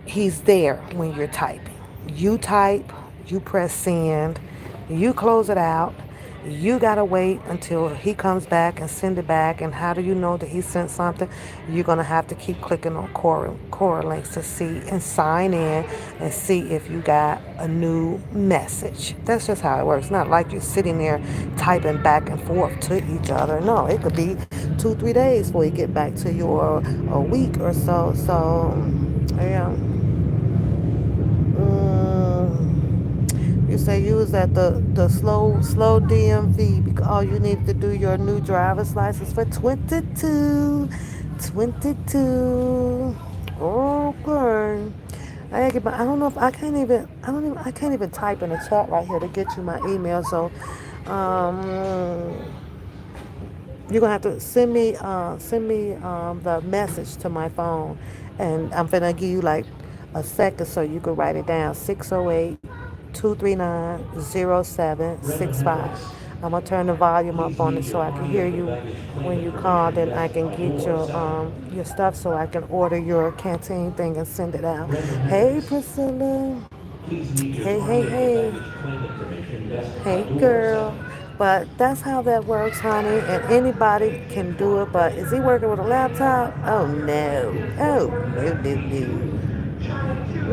he's there when you're typing. You type, you press send, you close it out. You gotta wait until he comes back and send it back. And how do you know that he sent something? You're gonna have to keep clicking on Cora Links to see and sign in and see if you got a new message. That's just how it works. Not like you're sitting there typing back and forth to each other. No, it could be 2-3 days before you get back to you, or a week or so. So, yeah. You say you was at the slow DMV because all you need to do your new driver's license for 22. Okay. I don't know if I can't even type in the chat right here to get you my email. So you're gonna have to send me the message to my phone, and I'm gonna give you like a second so you can write it down. 608-239-0765. I'm gonna turn the volume up on it so I can hear you when you call. Then I can get your stuff so I can order your canteen thing and send it out. Hey, Priscilla. Hey. Hey, girl. But that's how that works, honey. And anybody can do it. But is he working with a laptop? Oh no. No.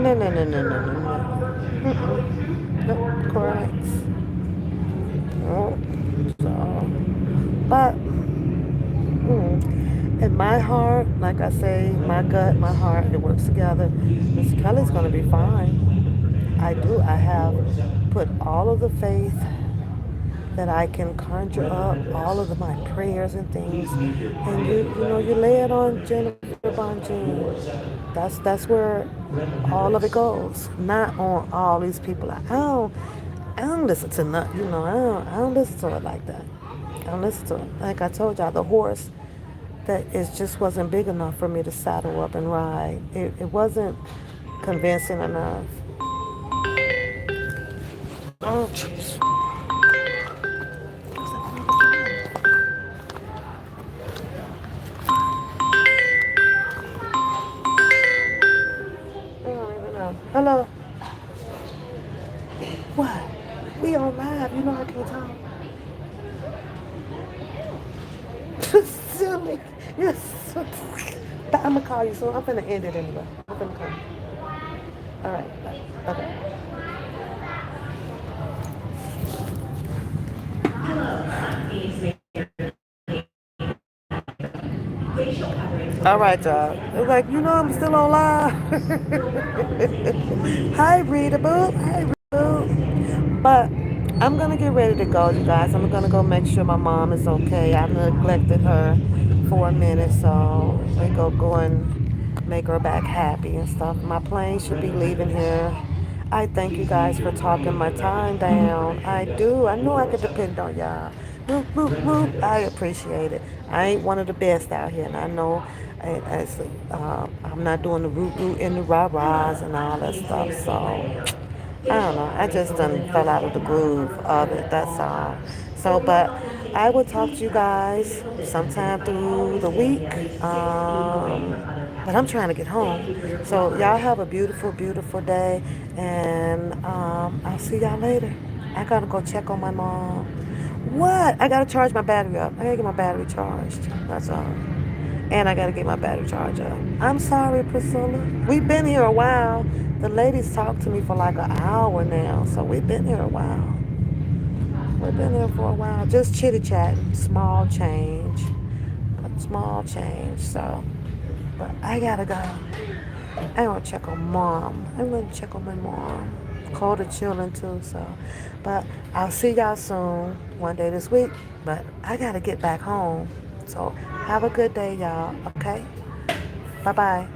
No. Nope, correct. Oh, so, but in my heart, like I say, my gut, my heart, it works together. Mr. Kelly's gonna be fine. I do. I have put all of the faith that I can conjure up, all of my prayers and things, and you lay it on Jennifer Bonjean. That's where all of it goes, not on all these people. I don't listen to nothing, I don't listen to it like that. I don't listen to it. Like I told y'all, the horse that it just wasn't big enough for me to saddle up and ride. It wasn't convincing enough. Oh, jeez. What? We on live. You know I can't talk. Silly. Yes. But I'm gonna call you soon. I'm gonna end it anyway. I'm gonna call you. All right. Bye. Okay. Facial coverings. All right, y'all. It's like, you know I'm still on live. Hi, Rita Boo. Hi, Rita Boo. But I'm going to get ready to go, you guys. I'm going to go make sure my mom is okay. I neglected her for a minute, so we go and make her back happy and stuff. My plane should be leaving here. I thank you guys for talking my time down. I do. I knew I could depend on y'all. Whoop, whoop, whoop. I appreciate it. I ain't one of the best out here, and I know I'm not doing the root and the rah-rahs and all that stuff, so I don't know. I just done fell out of the groove of it. That's all. So, but I will talk to you guys sometime through the week. But I'm trying to get home. So y'all have a beautiful, beautiful day, and I'll see y'all later. I gotta go check on my mom. What? I gotta charge my battery up. I gotta get my battery charged. That's all. And I gotta get my battery charger up. I'm sorry, Priscilla. We've been here a while. The ladies talked to me for like an hour now, so we've been here a while. We've been here for a while, just chitty-chatting, small change, so, but I gotta go. I want to check on mom. I'm gonna check on my mom. Call the children too, so, but I'll see y'all soon, one day this week, but I gotta get back home, so have a good day, y'all, okay? Bye-bye.